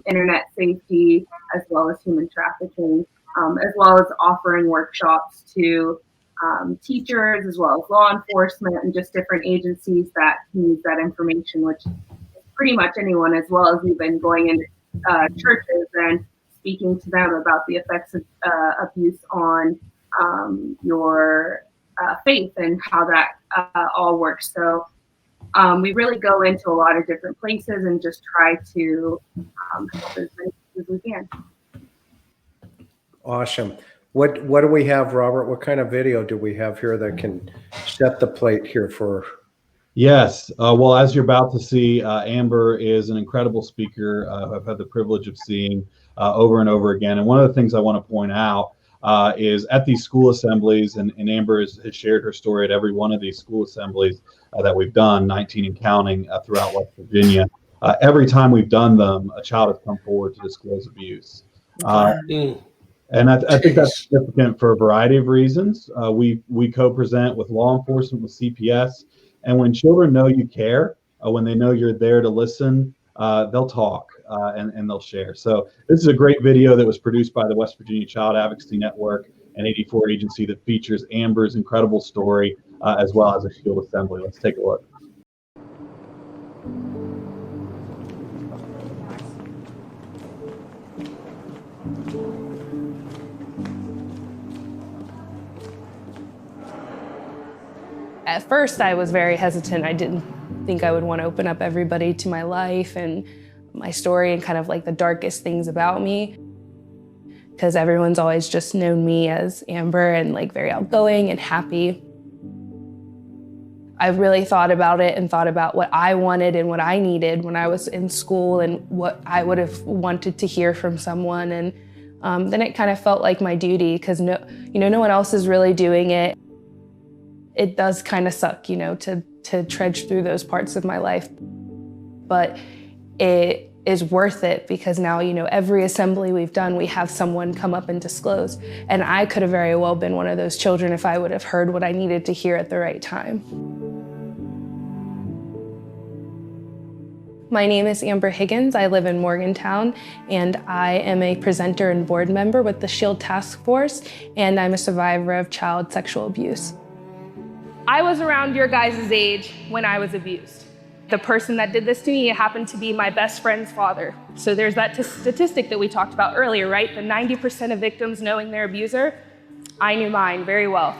internet safety, as well as human trafficking, as well as offering workshops to teachers, as well as law enforcement, and just different agencies that can use that information, which is pretty much anyone, as well as even going into churches and speaking to them about the effects of abuse on your faith and how that all works. So we really go into a lot of different places and just try to help as many as we can. Awesome. What do we have, Robert? What kind of video do we have here that can set the plate here for? Yes. Well, as you're about to see, Amber is an incredible speaker I've had the privilege of seeing over and over again. And one of the things I want to point out is at these school assemblies, and Amber has shared her story at every one of these school assemblies that we've done, 19 and counting throughout West Virginia. Every time we've done them, a child has come forward to disclose abuse. And I think that's significant for a variety of reasons. We co-present with law enforcement, with CPS, and when children know you care, when they know you're there to listen, they'll talk and they'll share. So this is a great video that was produced by the West Virginia Child Advocacy Network, an 84 agency that features Amber's incredible story, as well as a SHIELD assembly. Let's take a look. At first, I was very hesitant. I didn't think I would want to open up everybody to my life and my story and kind of like the darkest things about me, because everyone's always just known me as Amber and like very outgoing and happy. I really thought about it and thought about what I wanted and what I needed when I was in school and what I would have wanted to hear from someone. And then it kind of felt like my duty, because no one else is really doing it. It does kind of suck, to trudge through those parts of my life. But it is worth it, because now, every assembly we've done, we have someone come up and disclose. And I could have very well been one of those children if I would have heard what I needed to hear at the right time. My name is Amber Higgins. I live in Morgantown, and I am a presenter and board member with the SHIELD Task Force, and I'm a survivor of child sexual abuse. I was around your guys' age when I was abused. The person that did this to me happened to be my best friend's father. So there's that statistic that we talked about earlier, right? The 90% of victims knowing their abuser. I knew mine very well.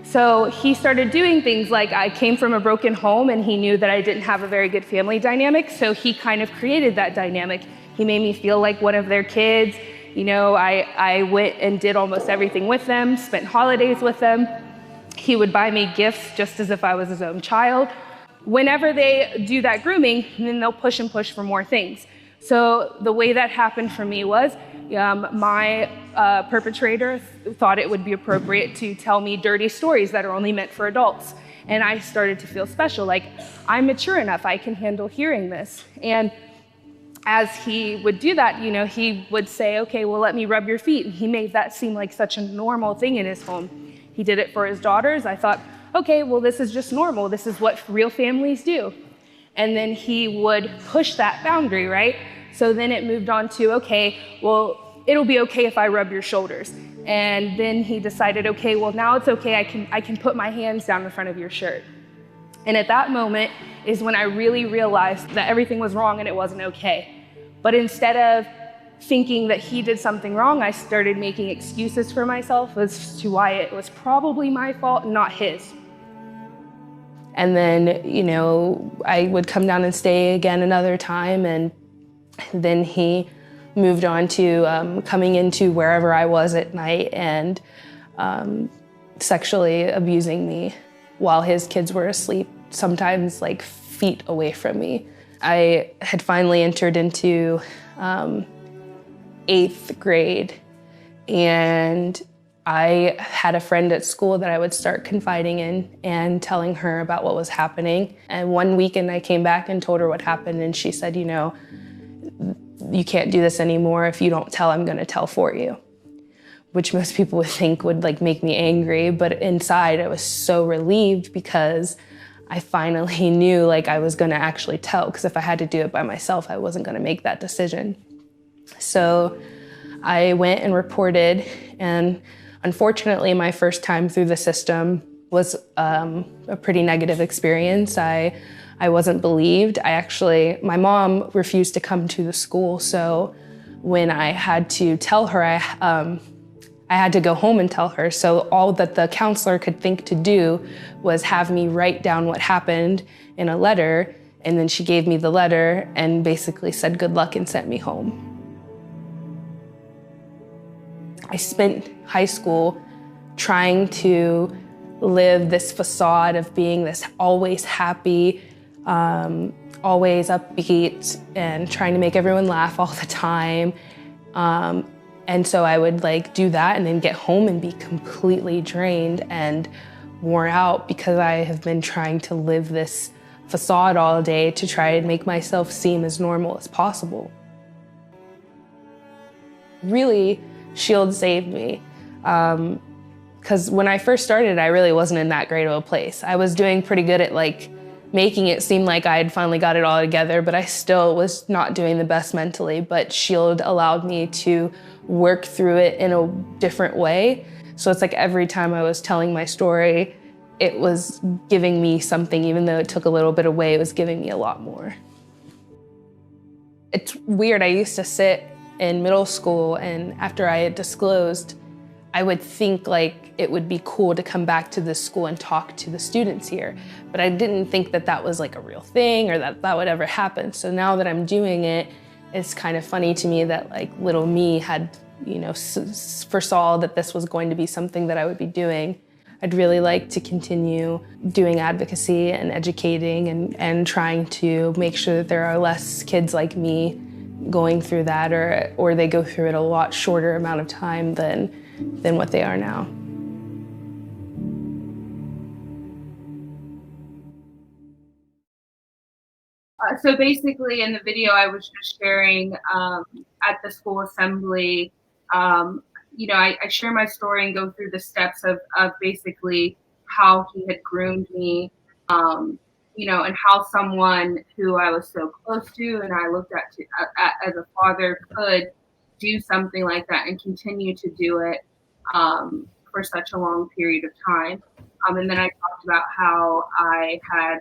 So he started doing things like, I came from a broken home and he knew that I didn't have a very good family dynamic, so he kind of created that dynamic. He made me feel like one of their kids. I went and did almost everything with them, spent holidays with them. He would buy me gifts just as if I was his own child. Whenever they do that grooming, then they'll push and push for more things. So the way that happened for me was my perpetrator thought it would be appropriate to tell me dirty stories that are only meant for adults. And I started to feel special, like I'm mature enough, I can handle hearing this. And as he would do that, he would say, okay, well, let me rub your feet. And he made that seem like such a normal thing in his home. He did it for his daughters. I thought, okay, well, this is just normal. This is what real families do. And then he would push that boundary, right? So then it moved on to, okay, well, it'll be okay if I rub your shoulders. And then he decided, okay, well, now it's okay. I can put my hands down in front of your shirt. And at that moment is when I really realized that everything was wrong and it wasn't okay. But instead of thinking that he did something wrong, I started making excuses for myself as to why it was probably my fault and not his. And then, you know, I would come down and stay again another time, and then he moved on to coming into wherever I was at night and sexually abusing me while his kids were asleep, sometimes like feet away from me. I had finally entered into 8th grade, and I had a friend at school that I would start confiding in and telling her about what was happening. And one weekend I came back and told her what happened, and she said, you know, you can't do this anymore. If you don't tell, I'm gonna tell for you. Which most people would think would like make me angry, but inside I was so relieved because I finally knew like I was gonna actually tell, because if I had to do it by myself, I wasn't gonna make that decision. So I went and reported, and unfortunately my first time through the system was a pretty negative experience. I wasn't believed. My mom refused to come to the school, so when I had to tell her, I had to go home and tell her. So all that the counselor could think to do was have me write down what happened in a letter, and then she gave me the letter and basically said good luck and sent me home. I spent high school trying to live this facade of being this always happy, always upbeat, and trying to make everyone laugh all the time. And so I would like do that and then get home and be completely drained and worn out because I have been trying to live this facade all day to try and make myself seem as normal as possible. Really, SHIELD saved me. Because when I first started, I really wasn't in that great of a place. I was doing pretty good at like making it seem like I had finally got it all together, but I still was not doing the best mentally. But SHIELD allowed me to work through it in a different way. So it's like every time I was telling my story, it was giving me something. Even though it took a little bit away, it was giving me a lot more. It's weird, I used to sit in middle school, and after I had disclosed, I would think like it would be cool to come back to this school and talk to the students here. But I didn't think that that was like a real thing or that that would ever happen. So now that I'm doing it, it's kind of funny to me that like little me had, you know, foresaw that this was going to be something that I would be doing. I'd really like to continue doing advocacy and educating and trying to make sure that there are less kids like me going through that, or they go through it a lot shorter amount of time than what they are now. So basically in the video I was just sharing at the school assembly, you know, I share my story and go through the steps of basically how he had groomed me, you know, and how someone who I was so close to and I looked at as a father could do something like that and continue to do it for such a long period of time. And then I talked about how I had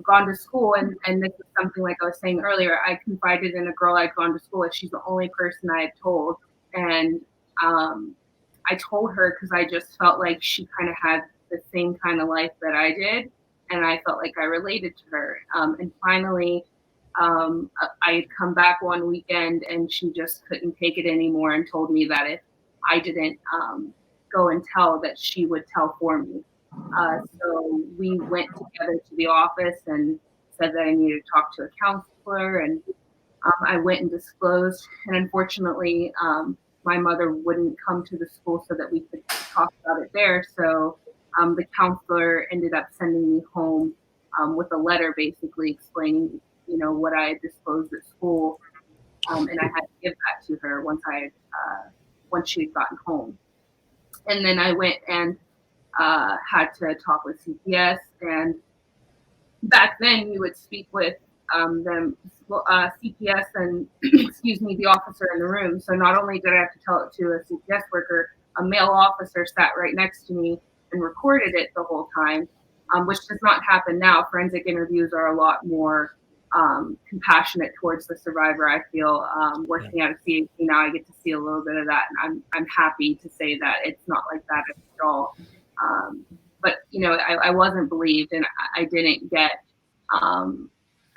gone to school, and this is something like I was saying earlier, I confided in a girl I'd gone to school with. She's the only person I had told. And I told her because I just felt like she kind of had the same kind of life that I did. And I felt like I related to her. And finally, I had come back one weekend and she just couldn't take it anymore and told me that if I didn't go and tell, that she would tell for me. So we went together to the office and said that I needed to talk to a counselor, and I went and disclosed. And unfortunately, my mother wouldn't come to the school so that we could talk about it there. So the counselor ended up sending me home with a letter basically explaining, you know, what I had disclosed at school. And I had to give that to her once she had gotten home. And then I went and had to talk with CPS, and back then you would speak with them, CPS and excuse me, the officer in the room. So not only did I have to tell it to a CPS worker, a male officer sat right next to me and recorded it the whole time, which does not happen now. Forensic interviews are a lot more compassionate towards the survivor. I feel working at a CAC now, I get to see a little bit of that, and I'm happy to say that it's not like that at all. But I wasn't believed, and I didn't get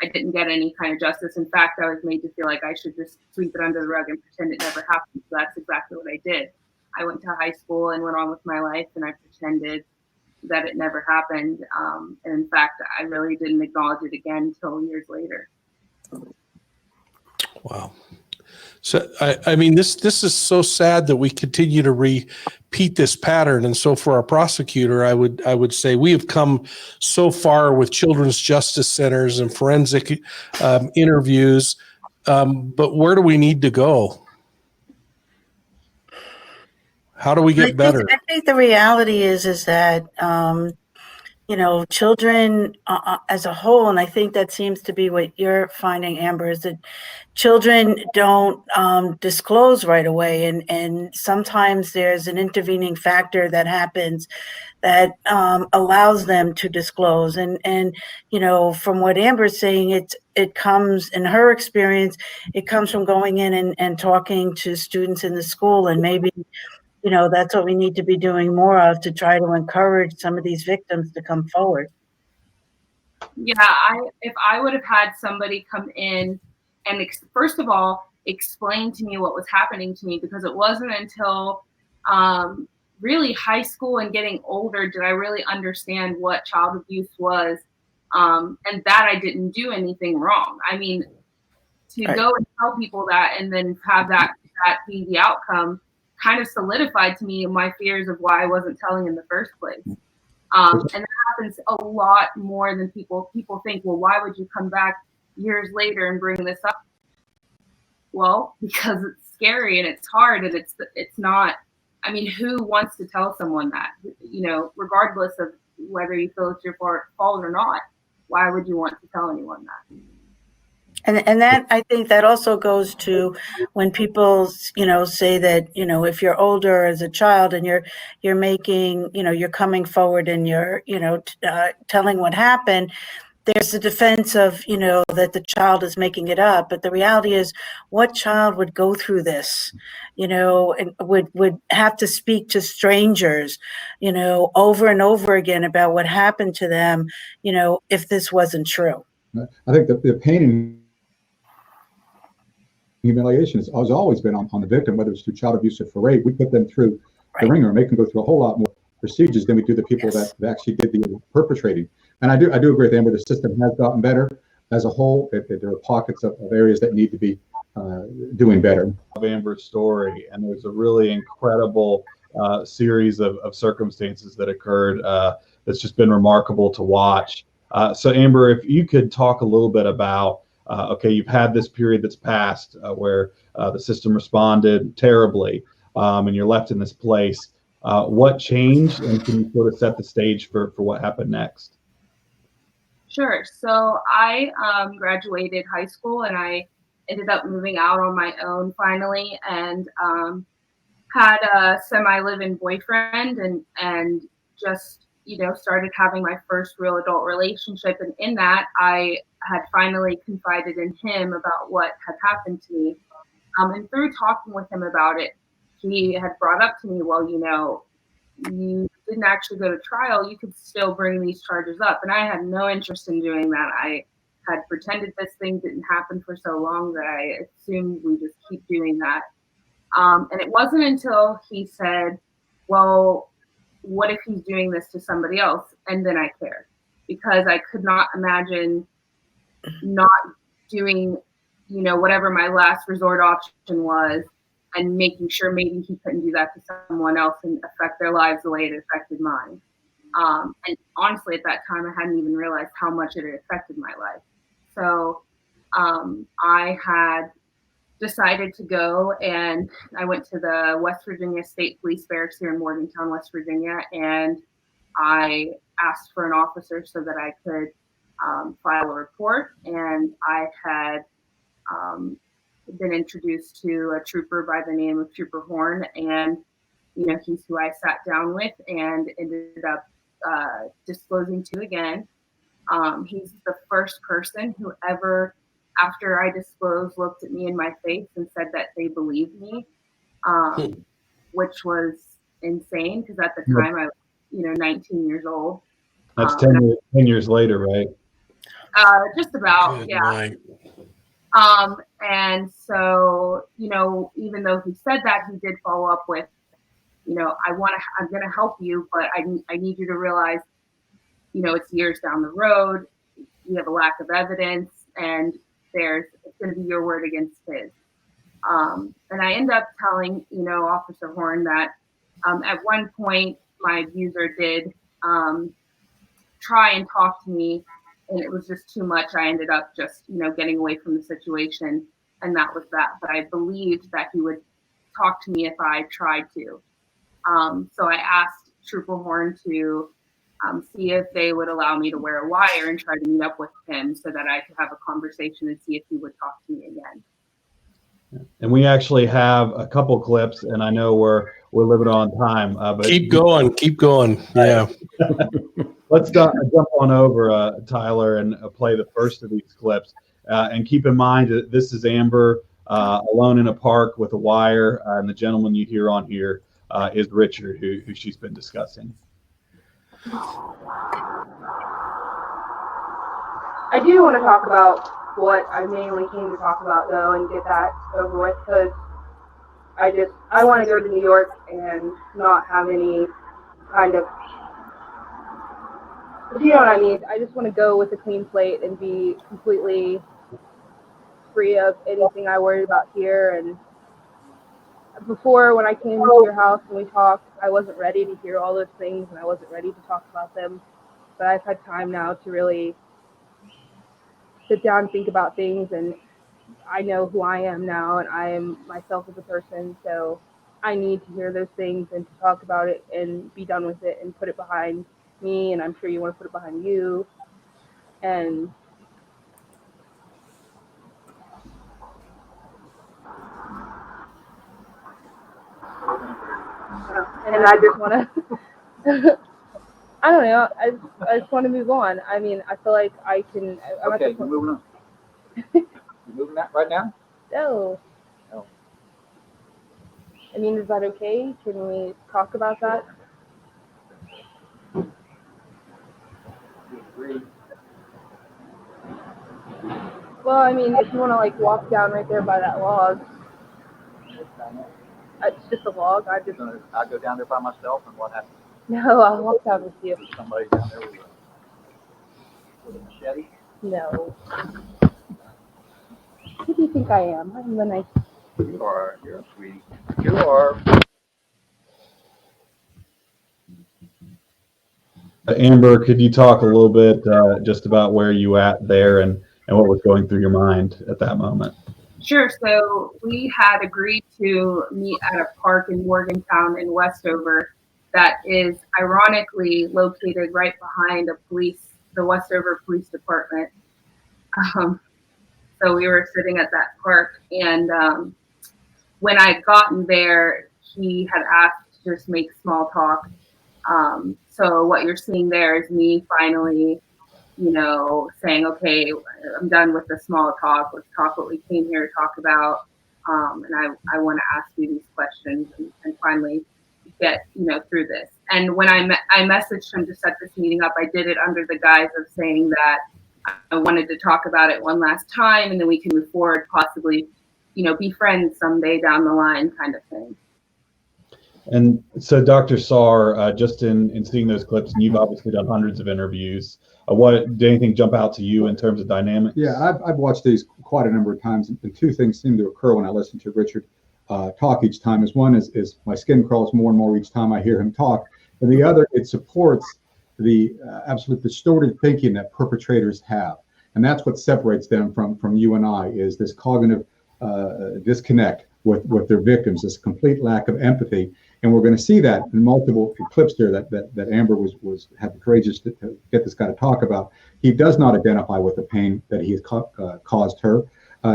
any kind of justice. In fact, I was made to feel like I should just sweep it under the rug and pretend it never happened. So that's exactly what I did. I went to high school and went on with my life, and I pretended that it never happened. And in fact, I really didn't acknowledge it again until years later. Wow. So, I mean, this is so sad that we continue to repeat this pattern. And so for our prosecutor, I would say we have come so far with children's justice centers and forensic interviews, but where do we need to go? How do we get better? I think the reality is that, children as a whole, and I think that seems to be what you're finding, Amber, is that children don't disclose right away. And sometimes there's an intervening factor that happens that allows them to disclose. And from what Amber's saying, it comes, in her experience, it comes from going in and talking to students in the school, and maybe that's what we need to be doing more of, to try to encourage some of these victims to come forward. Yeah, if I would have had somebody come in and first of all, explain to me what was happening to me, because it wasn't until really high school and getting older did I really understand what child abuse was, and that I didn't do anything wrong. I mean, to go and tell people that and then have that be the outcome kind of solidified to me my fears of why I wasn't telling in the first place. And that happens a lot more than people think. Well, why would you come back years later and bring this up? Well, because it's scary and it's hard, and it's not, I mean, who wants to tell someone that, regardless of whether you feel it's your fault or not, why would you want to tell anyone that? And that, I think that also goes to when people, say that, if you're older as a child and you're making, you're coming forward and you're, telling what happened, there's the defense of, that the child is making it up. But the reality is, what child would go through this, and would have to speak to strangers, over and over again about what happened to them, if this wasn't true? I think that the pain and humiliation has always been on the victim, whether it's through child abuse or for rape. We put them through the ringer and make them go through a whole lot more procedures than we do the people that actually did the perpetrating. And I do agree with Amber, the system has gotten better as a whole. There are pockets of areas that need to be doing better. Amber's story, and there's a really incredible series of circumstances that occurred that's just been remarkable to watch. So Amber, if you could talk a little bit about, okay, you've had this period that's passed where the system responded terribly, and you're left in this place. What changed, and can you sort of set the stage for what happened next? Sure. So I graduated high school, and I ended up moving out on my own finally, and had a semi-live-in boyfriend, and just started having my first real adult relationship. And in that, I had finally confided in him about what had happened to me. And through talking with him about it, he had brought up to me, well, you didn't actually go to trial, you could still bring these charges up. And I had no interest in doing that. I had pretended this thing didn't happen for so long that I assumed we just keep doing that. And it wasn't until he said, well, what if he's doing this to somebody else? And then I cared, because I could not imagine not doing, whatever my last resort option was, and making sure maybe he couldn't do that to someone else and affect their lives the way it affected mine. And honestly, at that time, I hadn't even realized how much it had affected my life. So I had decided to go, and I went to the West Virginia State Police Barracks here in Morgantown, West Virginia, and I asked for an officer so that I could file a report. And I had been introduced to a trooper by the name of Trooper Horn, and he's who I sat down with and ended up disclosing to again. He's the first person who ever, after I disclosed, looked at me in my face and said that they believed me, which was insane because at the time I was, 19 years old. That's 10 years later, right? Just about, Good yeah. night. And so, even though he said that, he did follow up with, I'm going to help you, but I need you to realize, it's years down the road. You have a lack of evidence, and it's going to be your word against his. And I end up telling, Officer Horn that at one point my abuser did try and talk to me, and it was just too much. I ended up just, getting away from the situation, and that was that. But I believed that he would talk to me if I tried to. So I asked Trooper Horn to see if they would allow me to wear a wire and try to meet up with him so that I could have a conversation and see if he would talk to me again. And we actually have a couple clips, and I know we're living on time. But Keep going. Yeah. Let's jump on over, Tyler, and play the first of these clips. And keep in mind that this is Amber alone in a park with a wire, and the gentleman you hear on here is Richard, who she's been discussing. I do want to talk about what I mainly came to talk about, though, and get that over with, because I want to go to New York and not have any kind of, you know what I mean? I just want to go with a clean slate and be completely free of anything I worried about here. And before, when I came to your house and we talked, I wasn't ready to hear all those things, and I wasn't ready to talk about them. But I've had time now to really sit down and think about things, and I know who I am now, and I am myself as a person, so I need to hear those things and to talk about it and be done with it and put it behind me, and I'm sure you want to put it behind you. And I just want to I don't know, I just want to move on. I mean, I feel like I can. Okay, you're moving on. You're moving that right now? No. No. I mean, is that okay? Can we talk about that? You agree? Well, I mean, if you want to walk down right there by that log, it's just a log. I'll go down there by myself, and what happens? No, I'll walk down with you. There's somebody down there with a machete? No. Who do you think I am? I'm the nice. You are. You're a sweetie. You are. Amber, could you talk a little bit just about where you at there and what was going through your mind at that moment? Sure. So we had agreed to meet at a park in Morgantown in Westover that is ironically located right behind the Westover Police Department. So we were sitting at that park, and when I had gotten there, he had asked to just make small talk. So what you're seeing there is me finally, saying, okay, I'm done with the small talk. Let's talk what we came here to talk about. And I want to ask you these questions and finally get, through this. And when I messaged him to set this meeting up, I did it under the guise of saying that I wanted to talk about it one last time, and then we can move forward, possibly, be friends someday down the line kind of thing. And so, Dr. Saar, just in seeing those clips, and you've obviously done hundreds of interviews, did anything jump out to you in terms of dynamics? Yeah, I've watched these quite a number of times, and two things seem to occur when I listen to Richard talk each time. One is my skin crawls more and more each time I hear him talk, and the other, it supports the absolute distorted thinking that perpetrators have, and that's what separates them from you and I, is this cognitive disconnect with their victims, this complete lack of empathy. And we're going to see that in multiple clips there that Amber had the courage to get this guy to talk about. He does not identify with the pain that he has caused her.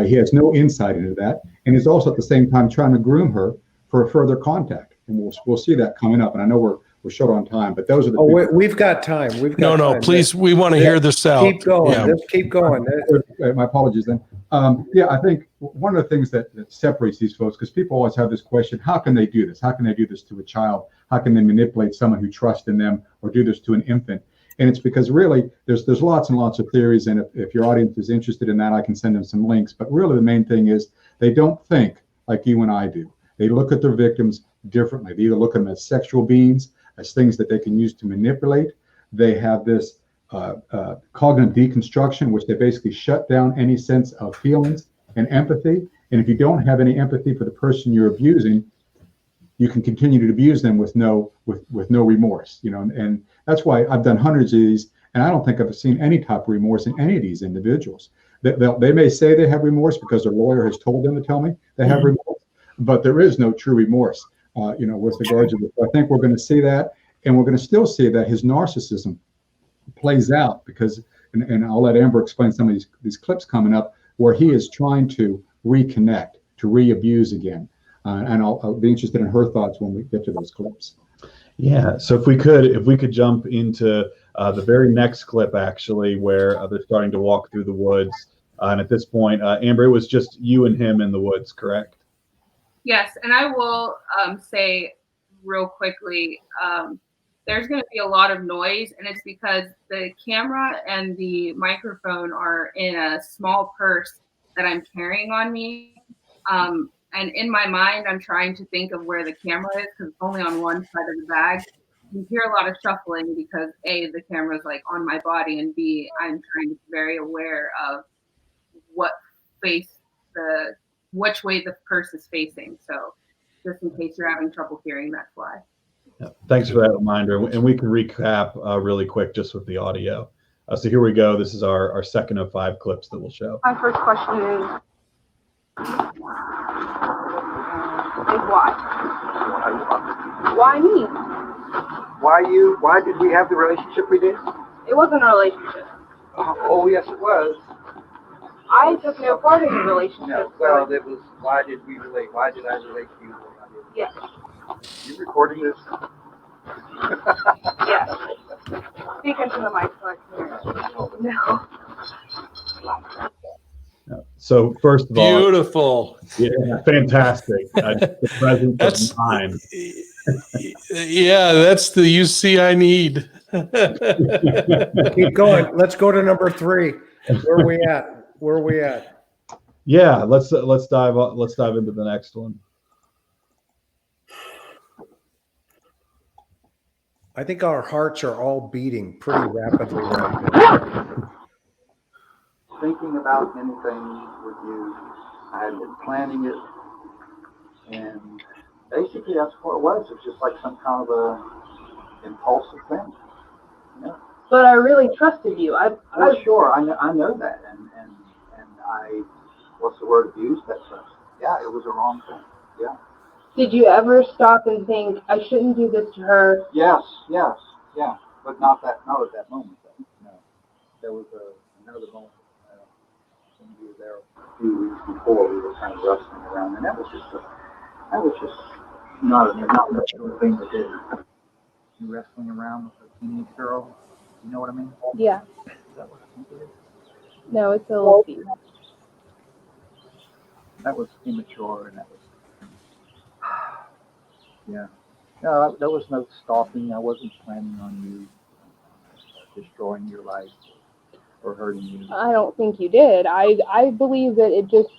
He has no insight into that, and he's also at the same time trying to groom her for a further contact. And we'll see that coming up. And I know we're short on time, but those are the Oh, people. we've got time. We've got No, time. please, we want to hear this out. Keep going. Yeah. Let's keep going. My apologies then. Yeah, I think one of the things that separates these folks, because people always have this question, how can they do this? How can they do this to a child? How can they manipulate someone who trusts in them or do this to an infant? And it's because really there's lots and lots of theories. And if your audience is interested in that, I can send them some links. But really the main thing is they don't think like you and I do. They look at their victims differently. They either look at them as sexual beings, as things that they can use to manipulate. They have this cognitive deconstruction, which they basically shut down any sense of feelings and empathy. And if you don't have any empathy for the person you're abusing, you can continue to abuse them with no remorse. And that's why I've done hundreds of these, and I don't think I've seen any type of remorse in any of these individuals. They may say they have remorse because their lawyer has told them to tell me they have remorse, but there is no true remorse. With regards to this. I think we're going to see that, and we're going to still see that his narcissism plays out because, and I'll let Amber explain some of these clips coming up where he is trying to reconnect, to re-abuse again. And I'll be interested in her thoughts when we get to those clips. Yeah. So if we could jump into the very next clip, actually, where they're starting to walk through the woods. And at this point, Amber, it was just you and him in the woods, correct? Yes, and I will say real quickly, there's going to be a lot of noise, and it's because the camera and the microphone are in a small purse that I'm carrying on me. And in my mind, I'm trying to think of where the camera is because it's only on one side of the bag. You hear a lot of shuffling because A, the camera's like on my body, and B, I'm trying to be very aware of which way the purse is facing. So just in case you're having trouble hearing, that's why. Yeah, thanks for that reminder. And we can recap really quick just with the audio. So here we go. This is our second of 5 clips that we'll show. My first question is why? Why me? Why did we have the relationship we did? It wasn't a relationship. Oh, yes, it was. I took no part in the relationship. No, well, it was, why did we relate? Why did I relate to you? Yes. You recording this? Yes. Speak into the mic so I can hear. No. So first of all, Beautiful. Yeah, fantastic. The presence of mind. Yeah, that's the UC I need. Keep going. Let's go to number 3. Where are we at? Yeah, let's dive into the next one. I think our hearts are all beating pretty rapidly right now. Thinking about anything with you, I had been planning it, and basically that's what it was. It was just like some kind of a impulsive thing. Yeah. But I really trusted you. Sure, I know that, and I, what's the word abused that trust? Yeah, it was a wrong thing. Yeah. Did you ever stop and think, I shouldn't do this to her? Yes, yeah, but not at that moment. Though. No, there was another moment when we were there a few weeks before. We were kind of wrestling around, and that was just not a natural thing to do. You wrestling around with a teenage girl, you know what I mean? Yeah. Is that what I think it is? No, it's a little deep. That was immature, and that was. Yeah. No, there was no stalking. I wasn't planning on you destroying your life or hurting you. I don't think you did. I believe that it just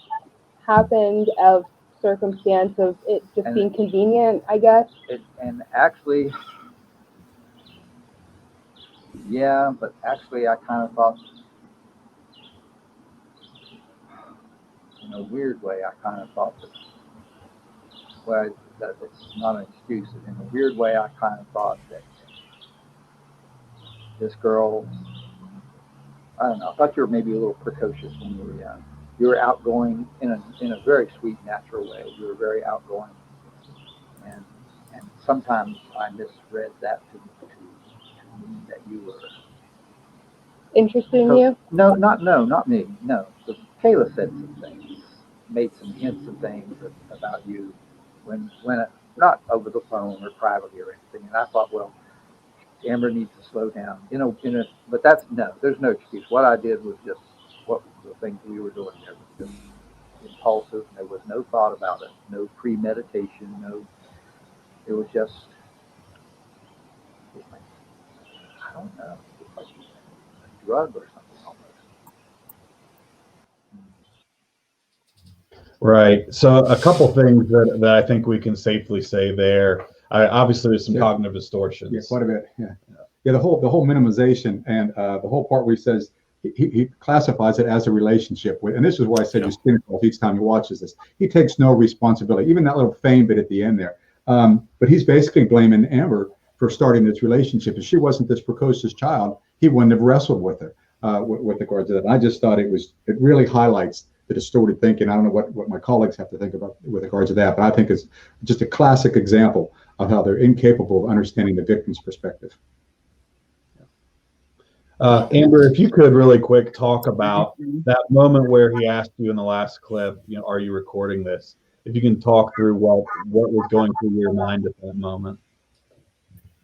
happened of circumstance of it just being convenient, I guess. And actually, yeah, but actually I kind of thought, in a weird way, I kind of thought that, well, that it's not an excuse. In a weird way, I kind of thought that this girl, I don't know, I thought you were maybe a little precocious when you were young. You were outgoing in a very sweet, natural way. You were very outgoing. And sometimes I misread that to mean that you were Interested in you? No, not me. No. So Kayla said some things, made some hints of things about you when not over the phone or privately or anything. And I thought, well, Amber needs to slow down. But there's no excuse. What I did was just what the things we were doing there was just impulsive. There was no thought about it, no premeditation, it was just like, I don't know, it's like a drug or something almost. Right. So a couple things that I think we can safely say there. Obviously, there's some cognitive distortions. Yeah, quite a bit. Yeah. The whole minimization and the whole part where he says he classifies it as a relationship with, and this is why I said you spin off each time he watches this. He takes no responsibility, even that little feign bit at the end there. But he's basically blaming Amber for starting this relationship. If she wasn't this precocious child, he wouldn't have wrestled with her with regards to that. And I just thought it really highlights the distorted thinking. I don't know what my colleagues have to think about with regards to that, but I think it's just a classic example of how they're incapable of understanding the victim's perspective. Amber, if you could really quick talk about that moment where he asked you in the last clip, are you recording this? If you can talk through what was going through your mind at that moment.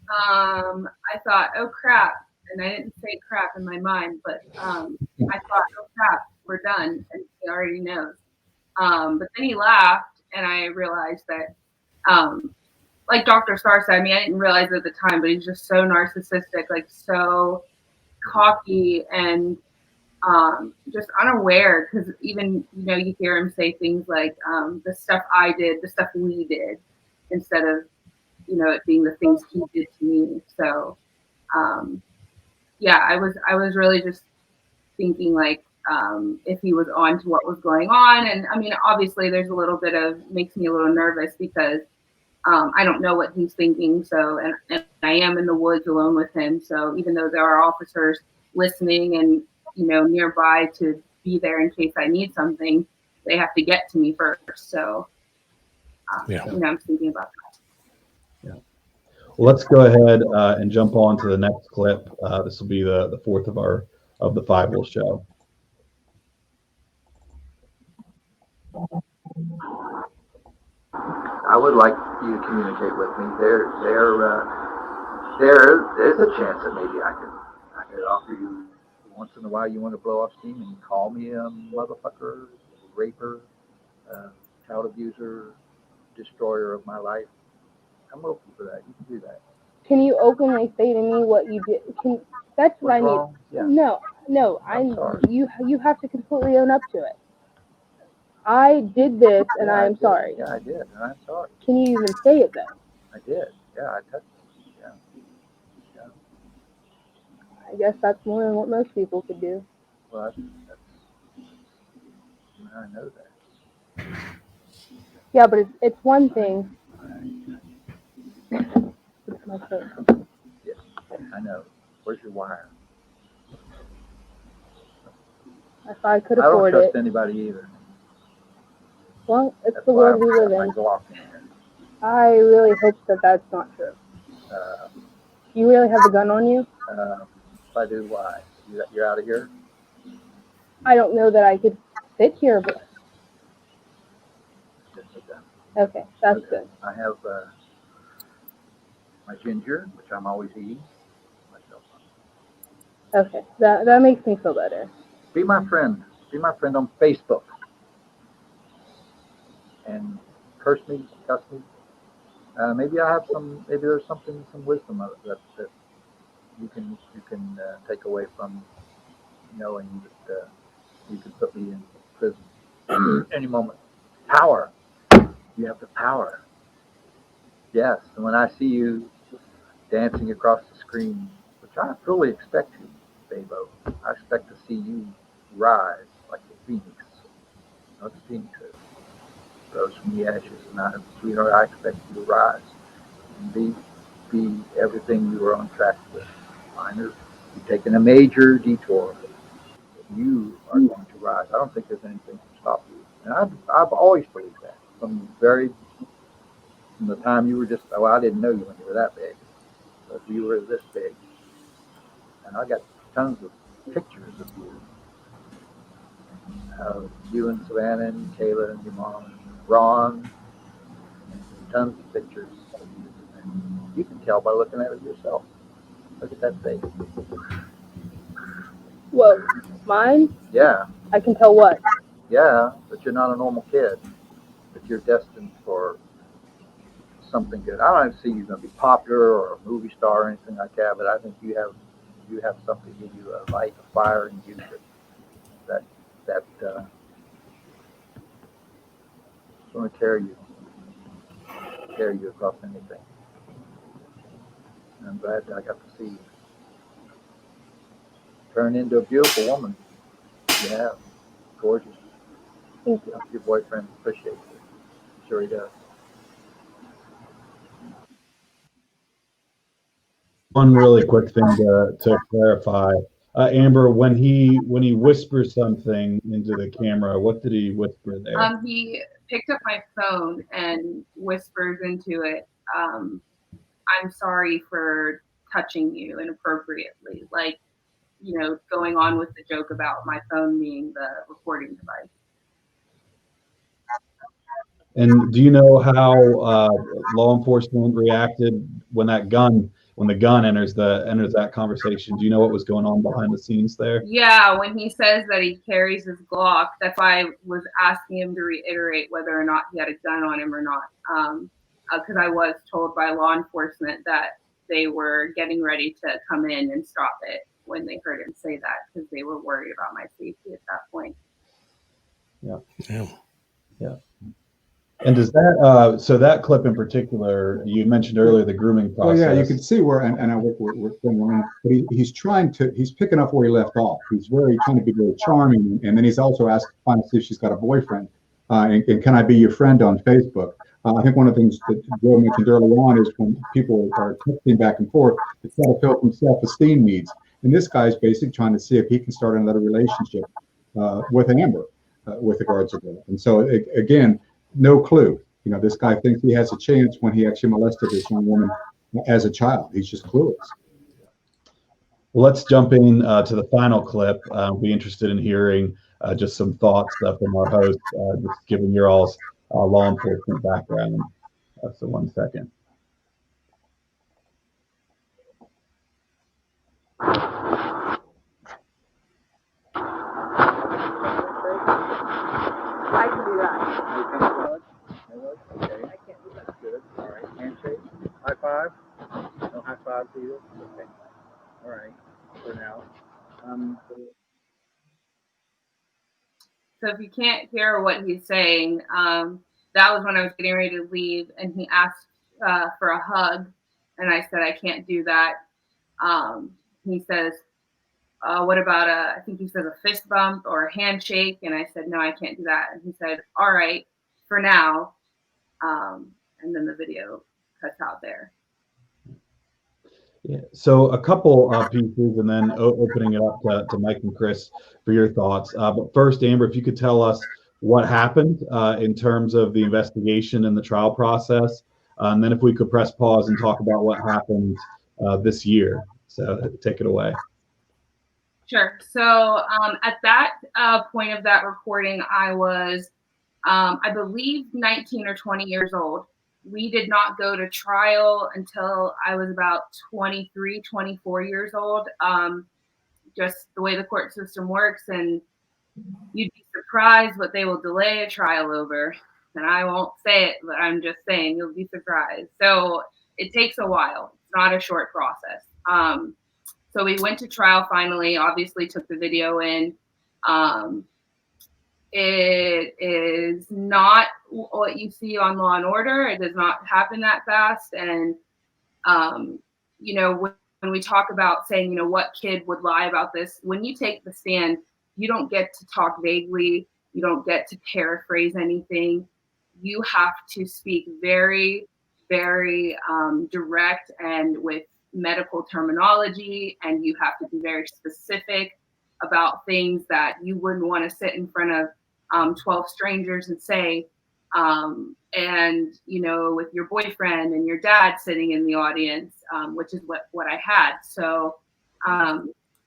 I thought, oh crap, and I didn't say crap in my mind, but I thought, oh crap, we're done, and he already knows. But then he laughed, and I realized that, like Dr. Starr said, I mean, I didn't realize it at the time, but he's just so narcissistic, like so cocky and just unaware, because even, you hear him say things like the stuff I did, the stuff we did, instead of, it being the things he did to me. So, yeah, I was really just thinking like, if he was on to what was going on. And I mean, obviously there's a little bit makes me a little nervous because I don't know what he's thinking. So, and I am in the woods alone with him. So even though there are officers listening and, nearby to be there in case I need something, they have to get to me first. So, I'm thinking about that. Yeah. Well, let's go ahead and jump on to the next clip. This will be the fourth of the five we'll show. I would like you to communicate with me. There's a chance that maybe I could offer you once in a while. You want to blow off steam and call me a motherfucker, raper, child abuser, destroyer of my life. I'm open for that. You can do that. Can you openly say to me what you did? That's what I need. Yeah. No, I'm sorry. You have to completely own up to it. I did this, and I am sorry. Yeah, I did, and I'm sorry. Can you even say it then? I did. Yeah, I touched him. Yeah. I guess that's more than what most people could do. Well, I know that. Yeah, but it's one thing. It's my phone. Yes, I know. Where's your wire? If I could afford it. I don't trust anybody either. Well, it's the world we live in. I really hope that that's not true. You really have a gun on you? If I do, why? You're out of here? I don't know that I could sit here, but... Just sit down. Okay, that's good. I have my ginger, which I'm always eating. Myself. Okay, that makes me feel better. Be my friend. Be my friend on Facebook. And curse me, cuss me. Maybe I have some wisdom that you can take away from knowing that you can put me in prison any moment. Power. You have the power. Yes, and when I see you dancing across the screen, which I fully expect you, Babo, I expect to see you rise like the phoenix. You know what the phoenix is? Rose from the ashes, and sweetheart, I expect you to rise and be everything you were on track with. Minor, you've taken a major detour. You are going to rise. I don't think there's anything to stop you. And I've always believed that from the time you were just, I didn't know you when you were that big, but you were this big. And I got tons of pictures of you and Savannah and Kayla and your mom and Ron, tons of pictures. And you can tell by looking at it yourself. Look at that face. Whoa, mine? Yeah, I can tell what? yeah, but you're not a normal kid. But you're destined for something good. I don't see you going to be popular or a movie star or anything like that, but I think you have something to give you a light, a fire in you that it's going to carry you across anything. And I'm glad that I got to see you turn into a beautiful woman. You have. Gorgeous. Thank you. Your boyfriend appreciates it. I'm sure he does. One really quick thing to clarify. Amber, when he whispers something into the camera, what did he whisper there? He picked up my phone and whispers into it, I'm sorry for touching you inappropriately. Like, you know, going on with the joke about my phone being the recording device. And do you know how law enforcement reacted when the gun enters that conversation? Do you know what was going on behind the scenes there? Yeah, when he says that he carries his Glock, that's why I was asking him to reiterate whether or not he had a gun on him or not. Because I was told by law enforcement that they were getting ready to come in and stop it when they heard him say that, because they were worried about my safety at that point. Yeah. Yeah. Yeah. And does that so that clip in particular, you mentioned earlier the grooming process. Well, yeah, you can see where, and I work with Wetterling, but he's picking up where he left off. He's trying to be very charming, and then he's also asked to see if she's got a boyfriend, and can I be your friend on Facebook? I think one of the things that Joe mentioned early on is when people are texting back and forth, it's got to fill from self-esteem needs. And this guy's basically trying to see if he can start another relationship with Amber with regards to that. And so again, no clue. You know, this guy thinks he has a chance when he actually molested this young woman as a child. He's just clueless. Well, let's jump in to the final clip. Be interested in hearing just some thoughts from our host, just given your all's law enforcement background. So 1 second. I can do that. Okay. I can't do that. Good. All right. Handshake. High five. No high fives either. Okay. All right. For now. So if you can't hear what he's saying, that was when I was getting ready to leave, and he asked for a hug, and I said I can't do that. He says, what about I think he says a fist bump or a handshake, and I said no, I can't do that. And he said, all right, for now. And then the video cuts out there. Yeah. So a couple pieces, and then opening it up to Mike and Chris for your thoughts. But first, Amber, if you could tell us what happened in terms of the investigation and the trial process, and then if we could press pause and talk about what happened this year. So take it away. Sure. So at that point of that recording, I was, I believe, 19 or 20 years old. We did not go to trial until I was about 23, 24 years old. Just the way the court system works, and you'd be surprised what they will delay a trial over. And I won't say it, but I'm just saying you'll be surprised. So it takes a while. It's not a short process. So we went to trial finally, obviously took the video in. It is not what you see on Law and Order. It does not happen that fast. And, you know, when we talk about saying, you know, what kid would lie about this, when you take the stand, you don't get to talk vaguely. You don't get to paraphrase anything. You have to speak very, very direct and with medical terminology, and you have to be very specific about things that you wouldn't want to sit in front of 12 strangers and say, and, you know, with your boyfriend and your dad sitting in the audience, which is what I had. So,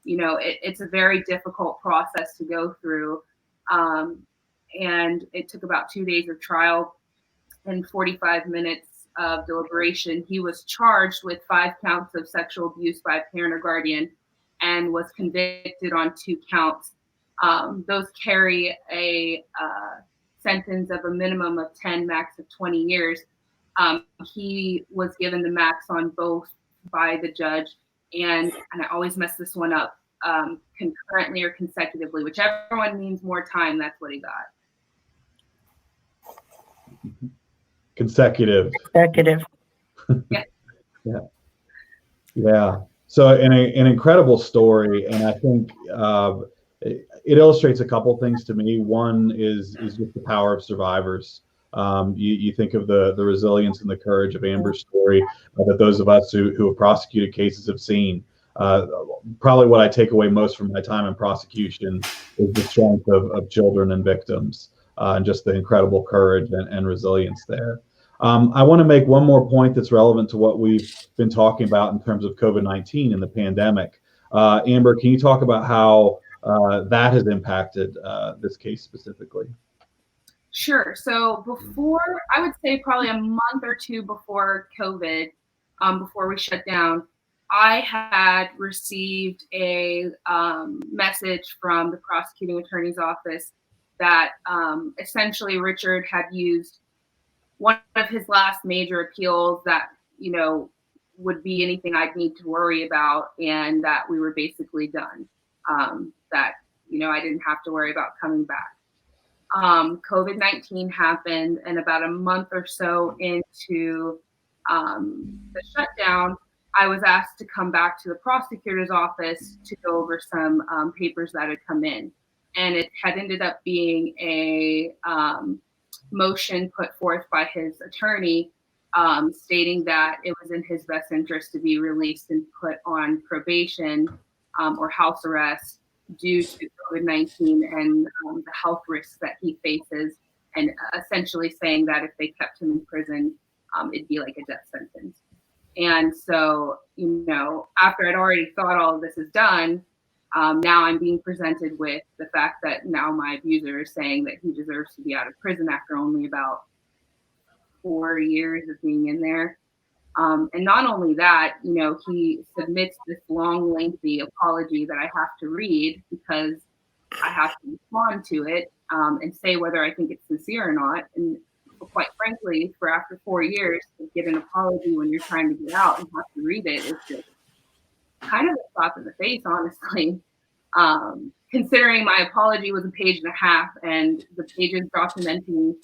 you know, it's a very difficult process to go through. And it took about 2 days of trial and 45 minutes of deliberation, he was charged with 5 counts of sexual abuse by a parent or guardian and was convicted on 2 counts. Those carry a sentence of a minimum of 10, max of 20 years. He was given the max on both by the judge, and I always mess this one up, concurrently or consecutively, whichever one means more time, that's what he got. Consecutive. Executive. Yeah. So an incredible story, and I think it illustrates a couple things to me. One is just the power of survivors. You think of the resilience and the courage of Amber's story that those of us who have prosecuted cases have seen. Probably what I take away most from my time in prosecution is the strength of children and victims, and just the incredible courage and resilience there. I want to make one more point that's relevant to what we've been talking about in terms of COVID-19 and the pandemic. Amber, can you talk about how that has impacted this case specifically? Sure. So before, I would say probably a month or two before COVID, before we shut down, I had received a message from the prosecuting attorney's office that essentially Richard had used one of his last major appeals that, you know, would be anything I'd need to worry about, and that we were basically done. That, you know, I didn't have to worry about coming back. COVID-19 happened, and about a month or so into the shutdown, I was asked to come back to the prosecutor's office to go over some papers that had come in. And it had ended up being a motion put forth by his attorney stating that it was in his best interest to be released and put on probation or house arrest due to COVID-19 and the health risks that he faces, and essentially saying that if they kept him in prison, it'd be like a death sentence. And so, you know, after I'd already thought all of this is done, now I'm being presented with the fact that now my abuser is saying that he deserves to be out of prison after only about 4 years of being in there. And not only that, you know, he submits this long, lengthy apology that I have to read because I have to respond to it and say whether I think it's sincere or not. And quite frankly, for after 4 years to get an apology when you're trying to get out and have to read it is just kind of a slap in the face, honestly. Considering my apology was a page and a half, and the pages documenting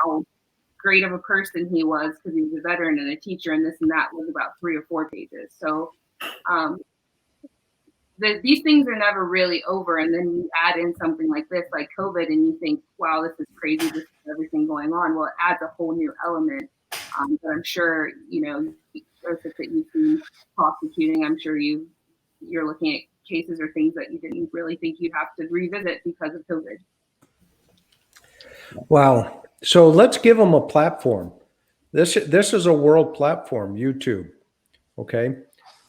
how great of a person he was because he was a veteran and a teacher and this and that was about 3 or 4 pages. So these things are never really over. And then you add in something like this, like COVID, and you think, wow, this is crazy. This is everything going on. Well, it adds a whole new element that I'm sure, you know, Joseph, that you've been prosecuting, I'm sure you're looking at cases or things that you didn't really think you'd have to revisit because of COVID. Wow. So let's give them a platform. This is a world platform, YouTube. Okay.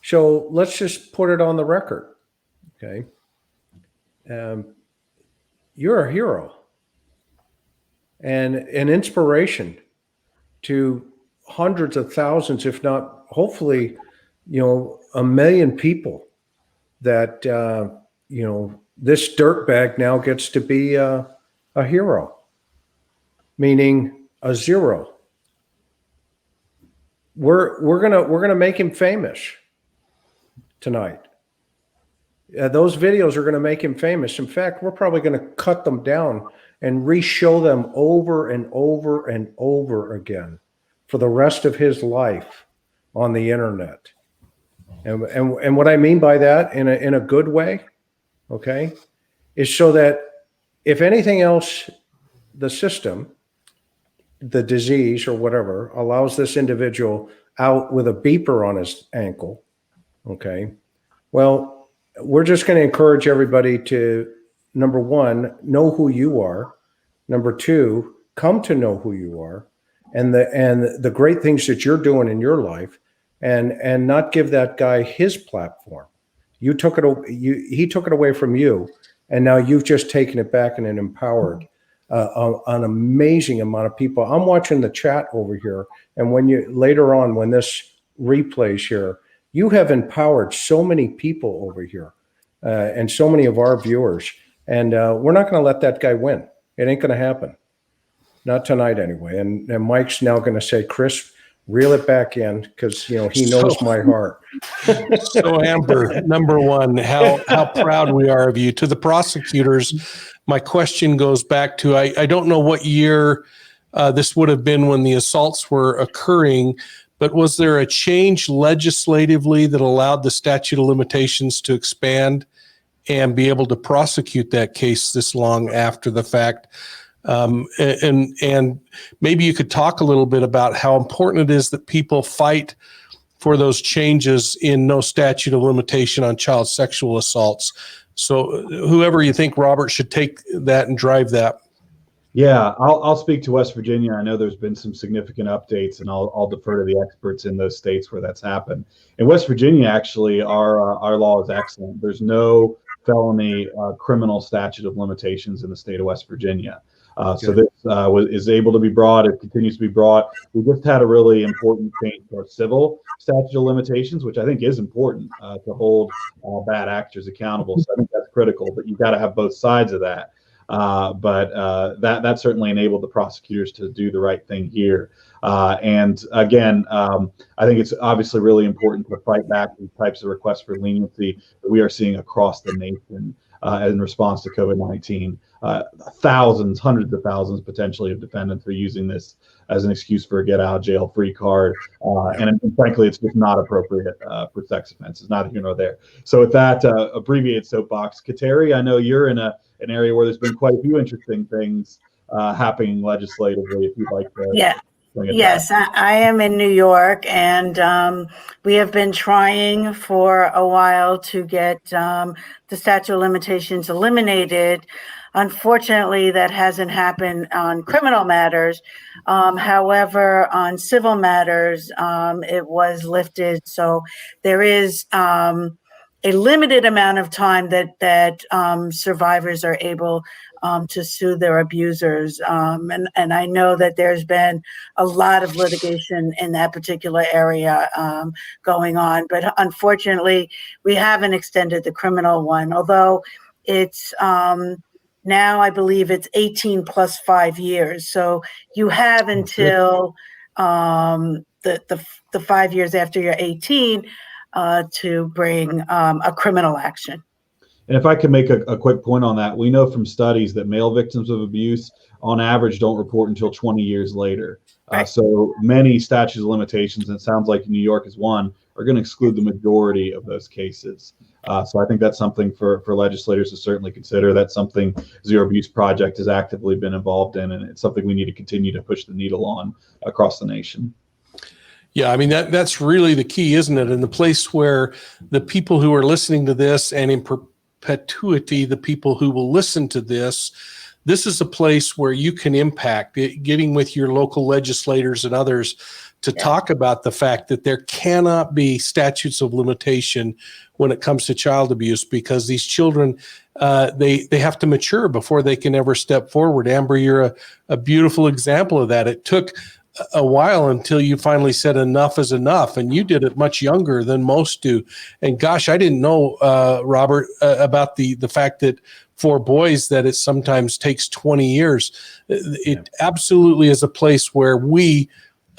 So let's just put it on the record. Okay. You're a hero and an inspiration to hundreds of thousands, if not hopefully, you know, 1 million people that, you know, this dirtbag now gets to be a hero, meaning a zero. We're gonna make him famous tonight. Those videos are going to make him famous. In fact, we're probably going to cut them down and re-show them over and over and over again for the rest of his life on the internet. And what I mean by that in a good way, okay, is so that if anything else, the system, the disease or whatever, allows this individual out with a beeper on his ankle, okay, well, we're just going to encourage everybody to, number one, know who you are. Number two, come to know who you are and the great things that you're doing in your life, and not give that guy his platform. He took it away from you, and now you've just taken it back in an empowered an amazing amount of people. I'm watching the chat over here, and when you later on, when this replays here, you have empowered so many people over here, and so many of our viewers. And we're not going to let that guy win. It ain't going to happen. Not tonight, anyway. And Mike's now going to say, Chris, reel it back in, because he knows my heart. So Amber, number one, how proud we are of you. To the prosecutors, my question goes back to, I don't know what year this would have been when the assaults were occurring, but was there a change legislatively that allowed the statute of limitations to expand and be able to prosecute that case this long after the fact? And maybe you could talk a little bit about how important it is that people fight for those changes in no statute of limitation on child sexual assaults. So whoever you think, Robert, should take that and drive that. Yeah, I'll speak to West Virginia. I know there's been some significant updates, and I'll defer to the experts in those states where that's happened. In West Virginia, actually, our law is excellent. There's no felony criminal statute of limitations in the state of West Virginia. So this is able to be brought. It continues to be brought. We just had a really important change to our civil statute of limitations, which I think is important to hold bad actors accountable. So I think that's critical, but you've got to have both sides of that. But that certainly enabled the prosecutors to do the right thing here. And again, I think it's obviously really important to fight back these types of requests for leniency that we are seeing across the nation in response to COVID-19. Thousands, hundreds of thousands potentially of defendants are using this as an excuse for a get out of jail free card. And frankly, it's just not appropriate for sex offenses, neither here nor there. So with that abbreviated soapbox, Kateri, I know you're in an area where there's been quite a few interesting things happening legislatively, if you'd like to. Yeah. Yes, I am in New York, and we have been trying for a while to get the statute of limitations eliminated. Unfortunately, that hasn't happened on criminal matters. However, on civil matters, it was lifted. So there is a limited amount of time that survivors are able to sue their abusers. And I know that there's been a lot of litigation in that particular area going on. But unfortunately, we haven't extended the criminal one, although it's now I believe it's 18 plus 5 years. So you have until the 5 years after you're 18 to bring a criminal action. And if I could make a quick point on that, we know from studies that male victims of abuse, on average, don't report until 20 years later. Right. So many statutes of limitations, and it sounds like New York is one, are going to exclude the majority of those cases. So I think that's something for legislators to certainly consider. That's something Zero Abuse Project has actively been involved in, and it's something we need to continue to push the needle on across the nation. Yeah, I mean, that's really the key, isn't it? And the place where the people who are listening to this, and in perpetuity, the people who will listen to this is a place where you can impact it, getting with your local legislators and others to talk about the fact that there cannot be statutes of limitation when it comes to child abuse, because these children, they have to mature before they can ever step forward. Amber, you're a beautiful example of that. It took a while until you finally said enough is enough, and you did it much younger than most do. And gosh, I didn't know, Robert, about the fact that for boys that it sometimes takes 20 years. It absolutely is a place where we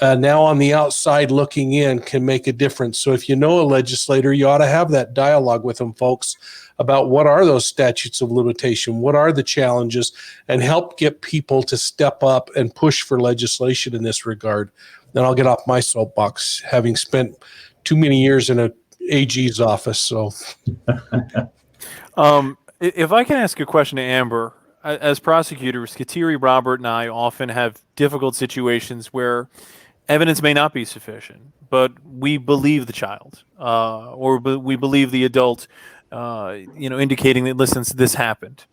now on the outside looking in can make a difference. So if you know a legislator, you ought to have that dialogue with them, folks, about what are those statutes of limitation, what are the challenges, and help get people to step up and push for legislation in this regard. Then I'll get off my soapbox, having spent too many years in a AG's office. So if I can ask a question to Amber, as prosecutors, Kateri, Robert, and I often have difficult situations where evidence may not be sufficient, but we believe the child, or we believe the adult, indicating that, listen, this happened.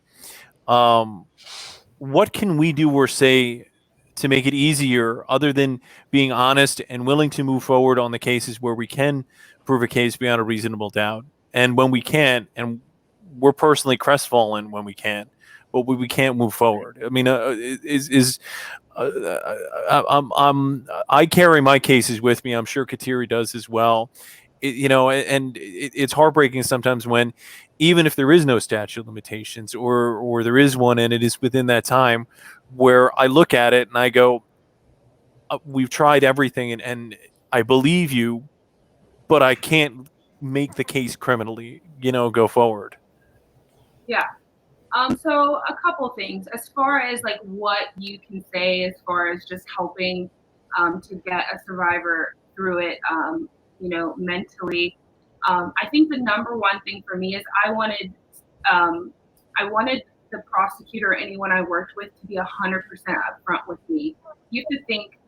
What can we do or say to make it easier, other than being honest and willing to move forward on the cases where we can prove a case beyond a reasonable doubt? And when we can't, and we're personally crestfallen when we can't, but we can't move forward. I mean, I carry my cases with me. I'm sure Kateri does as well. It's heartbreaking sometimes when, even if there is no statute of limitations, or there is one and it is within that time, where I look at it and I go, we've tried everything and I believe you, but I can't make the case criminally, go forward. Yeah. So a couple things as far as like what you can say as far as just helping to get a survivor through it, mentally. I think the number one thing for me is I wanted the prosecutor or anyone I worked with to be 100% upfront with me. You have to think,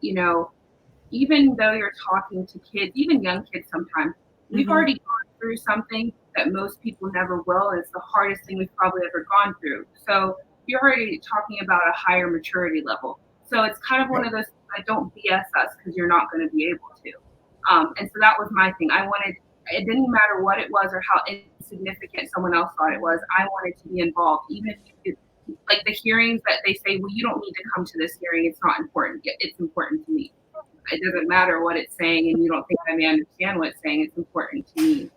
even though you're talking to kids, even young kids sometimes, we've already gone through something that most people never will, and it's the hardest thing we've probably ever gone through. So you're already talking about a higher maturity level. So it's kind of one of those, don't BS us because you're not going to be able to. And so that was my thing. It didn't matter what it was or how insignificant someone else thought it was. I wanted to be involved, even if like the hearings that they say, well, you don't need to come to this hearing. It's not important. It's important to me. It doesn't matter what it's saying, and you don't think I may understand what it's saying. It's important to me.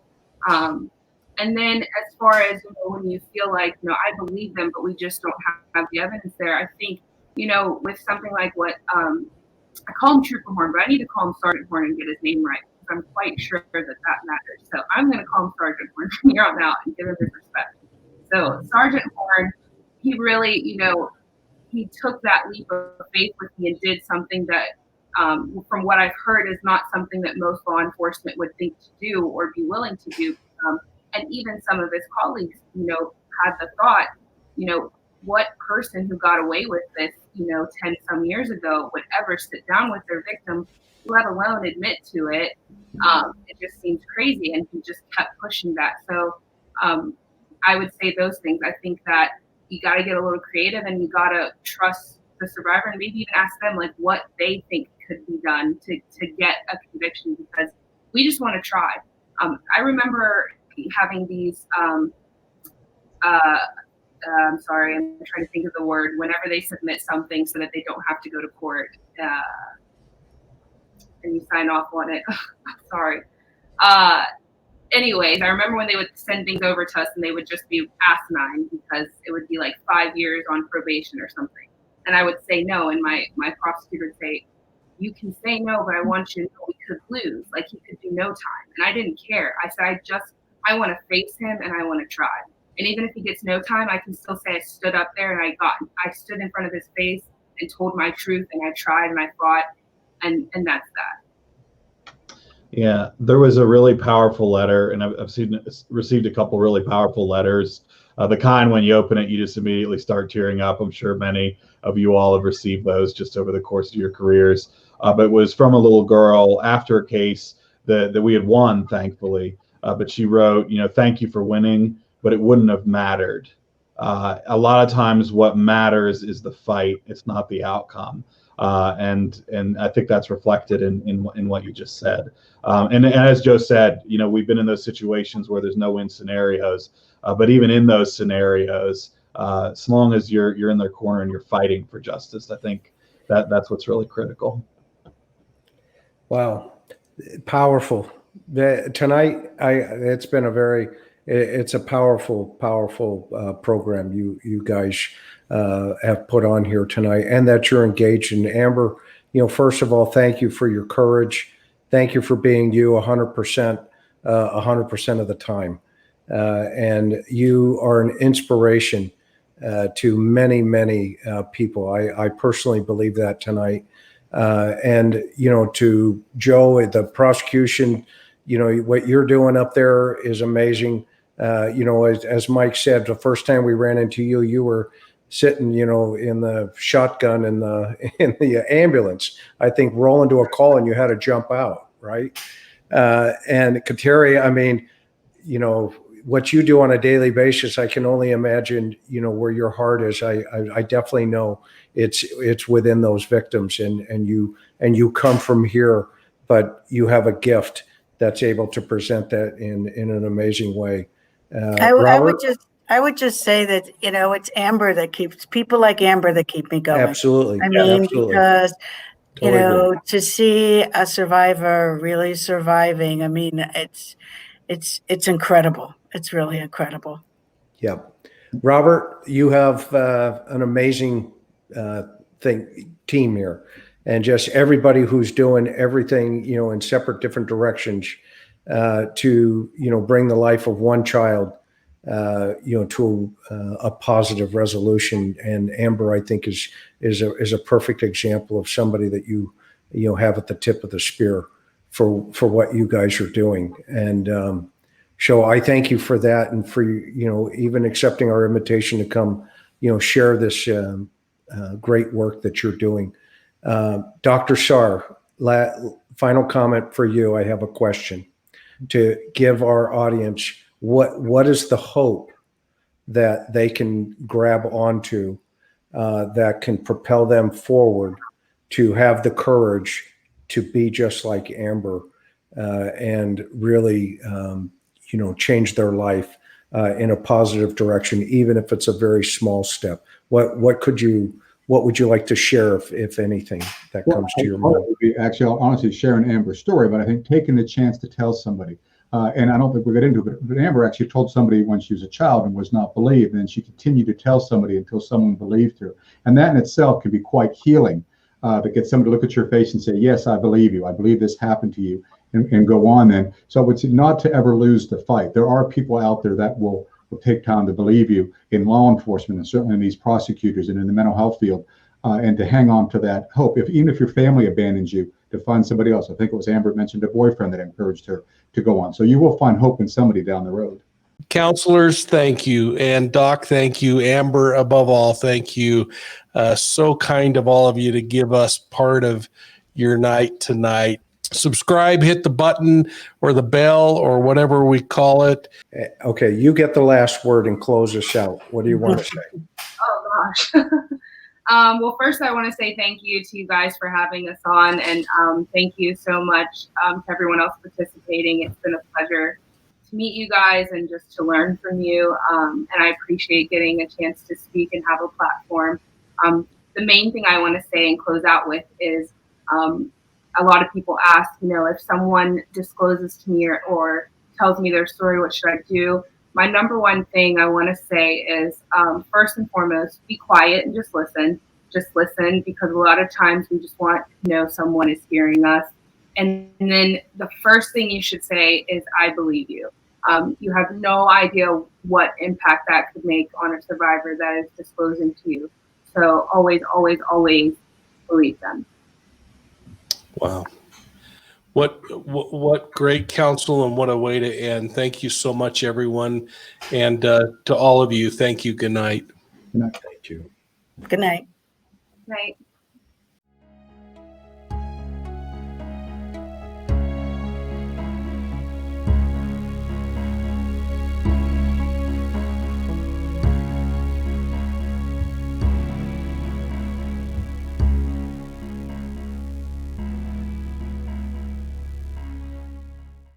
And then as far as, when you feel like, I believe them, but we just don't have the evidence there, I think, with something like what I call him Trooper Horn, but I need to call him Sergeant Horn and get his name right, because I'm quite sure that matters. So I'm going to call him Sergeant Horn from here on out and give him his respect. So Sergeant Horn, he really, he took that leap of faith with me and did something that, from what I've heard, is not something that most law enforcement would think to do or be willing to do. And even some of his colleagues, had the thought, what person who got away with this, 10 some years ago would ever sit down with their victim, let alone admit to it. It just seems crazy. And he just kept pushing that. So I would say those things. I think that you got to get a little creative, and you got to trust the survivor, and maybe even ask them like what they think could be done to get a conviction, because we just want to try. I remember having these, I'm sorry, I'm trying to think of the word, whenever they submit something so that they don't have to go to court, and you sign off on it. Sorry. Anyways, I remember when they would send things over to us and they would just be asinine, because it would be like 5 years on probation or something. And I would say no, and my prosecutor would say, you can say no, but I want you to know we could lose. Like, he could do no time. And I didn't care. I said, I want to face him and I want to try. And even if he gets no time, I can still say I stood up there and I stood in front of his face and told my truth, and I tried and I fought, and that's that. Yeah, there was a really powerful letter, and I've received a couple really powerful letters. The kind when you open it, you just immediately start tearing up. I'm sure many of you all have received those just over the course of your careers. But it was from a little girl after a case that we had won, thankfully. But she wrote, thank you for winning, but it wouldn't have mattered. A lot of times what matters is the fight. It's not the outcome. And I think that's reflected in what you just said. And as Joe said, we've been in those situations where there's no win scenarios. But even in those scenarios, as long as you're in their corner and you're fighting for justice, I think that's what's really critical. Wow, powerful. Tonight, it's a powerful program you guys have put on here tonight, and that you're engaged in. Amber, first of all, thank you for your courage. Thank you for being you 100%, 100% of the time. And you are an inspiration to many, many people. I personally believe that tonight. And, to Joe, the prosecution, what you're doing up there is amazing. As Mike said, the first time we ran into you, you were sitting, in the shotgun in the ambulance, I think, rolling to a call, and you had to jump out, right? And Kateri, I mean, what you do on a daily basis, I can only imagine, where your heart is. I definitely know it's within those victims, and you come from here, but you have a gift that's able to present that in an amazing way. I would I would just say that, it's Amber that keeps people like Amber that keep me going. Absolutely. I mean, Absolutely. because, Totally agree. to see a survivor really surviving, I mean, it's incredible. It's really incredible. Yep. Robert, you have an amazing team here, and just everybody who's doing everything, in separate different directions to, bring the life of one child, to a positive resolution. And Amber, I think, is a perfect example of somebody that you have at the tip of the spear for what you guys are doing. And so I thank you for that, and for, even accepting our invitation to come, share this great work that you're doing. Dr. Saar, final comment for you. I have a question to give our audience. What is the hope that they can grab onto that can propel them forward to have the courage to be just like Amber and really change their life in a positive direction, even if it's a very small step? What would you like to share, if anything, that comes to your mind? Would be actually, I'll honestly sharing Amber's story, but I think taking the chance to tell somebody, and I don't think we'll get into it, but Amber actually told somebody when she was a child and was not believed, and she continued to tell somebody until someone believed her. And that in itself can be quite healing, to get somebody to look at your face and say, yes, I believe you. I believe this happened to you. And go on then. So it's not to ever lose the fight. There are people out there that will take time to believe you in law enforcement, and certainly in these prosecutors and in the mental health field, and to hang on to that hope. Even if your family abandons you, to find somebody else. I think it was Amber mentioned a boyfriend that encouraged her to go on. So you will find hope in somebody down the road. Counselors, thank you. And Doc, thank you. Amber, above all, thank you. So kind of all of you to give us part of your night tonight. Subscribe, hit the button or the bell or whatever we call it. Okay, you get the last word and close us out. What do you want to say? Oh gosh. Well, first I want to say thank you to you guys for having us on, and thank you so much to everyone else participating. It's been a pleasure to meet you guys and just to learn from you. And I appreciate getting a chance to speak and have a platform. The main thing I want to say and close out with is a lot of people ask, if someone discloses to me or tells me their story, what should I do? My number one thing I want to say is, first and foremost, be quiet and just listen. Just listen, because a lot of times we just want to know someone is hearing us. And then the first thing you should say is, I believe you. You have no idea what impact that could make on a survivor that is disclosing to you. So always, always, always believe them. Wow. What great counsel, and what a way to end. Thank you so much, everyone. And to all of you, thank you. Good night. Thank you. Good night. Right.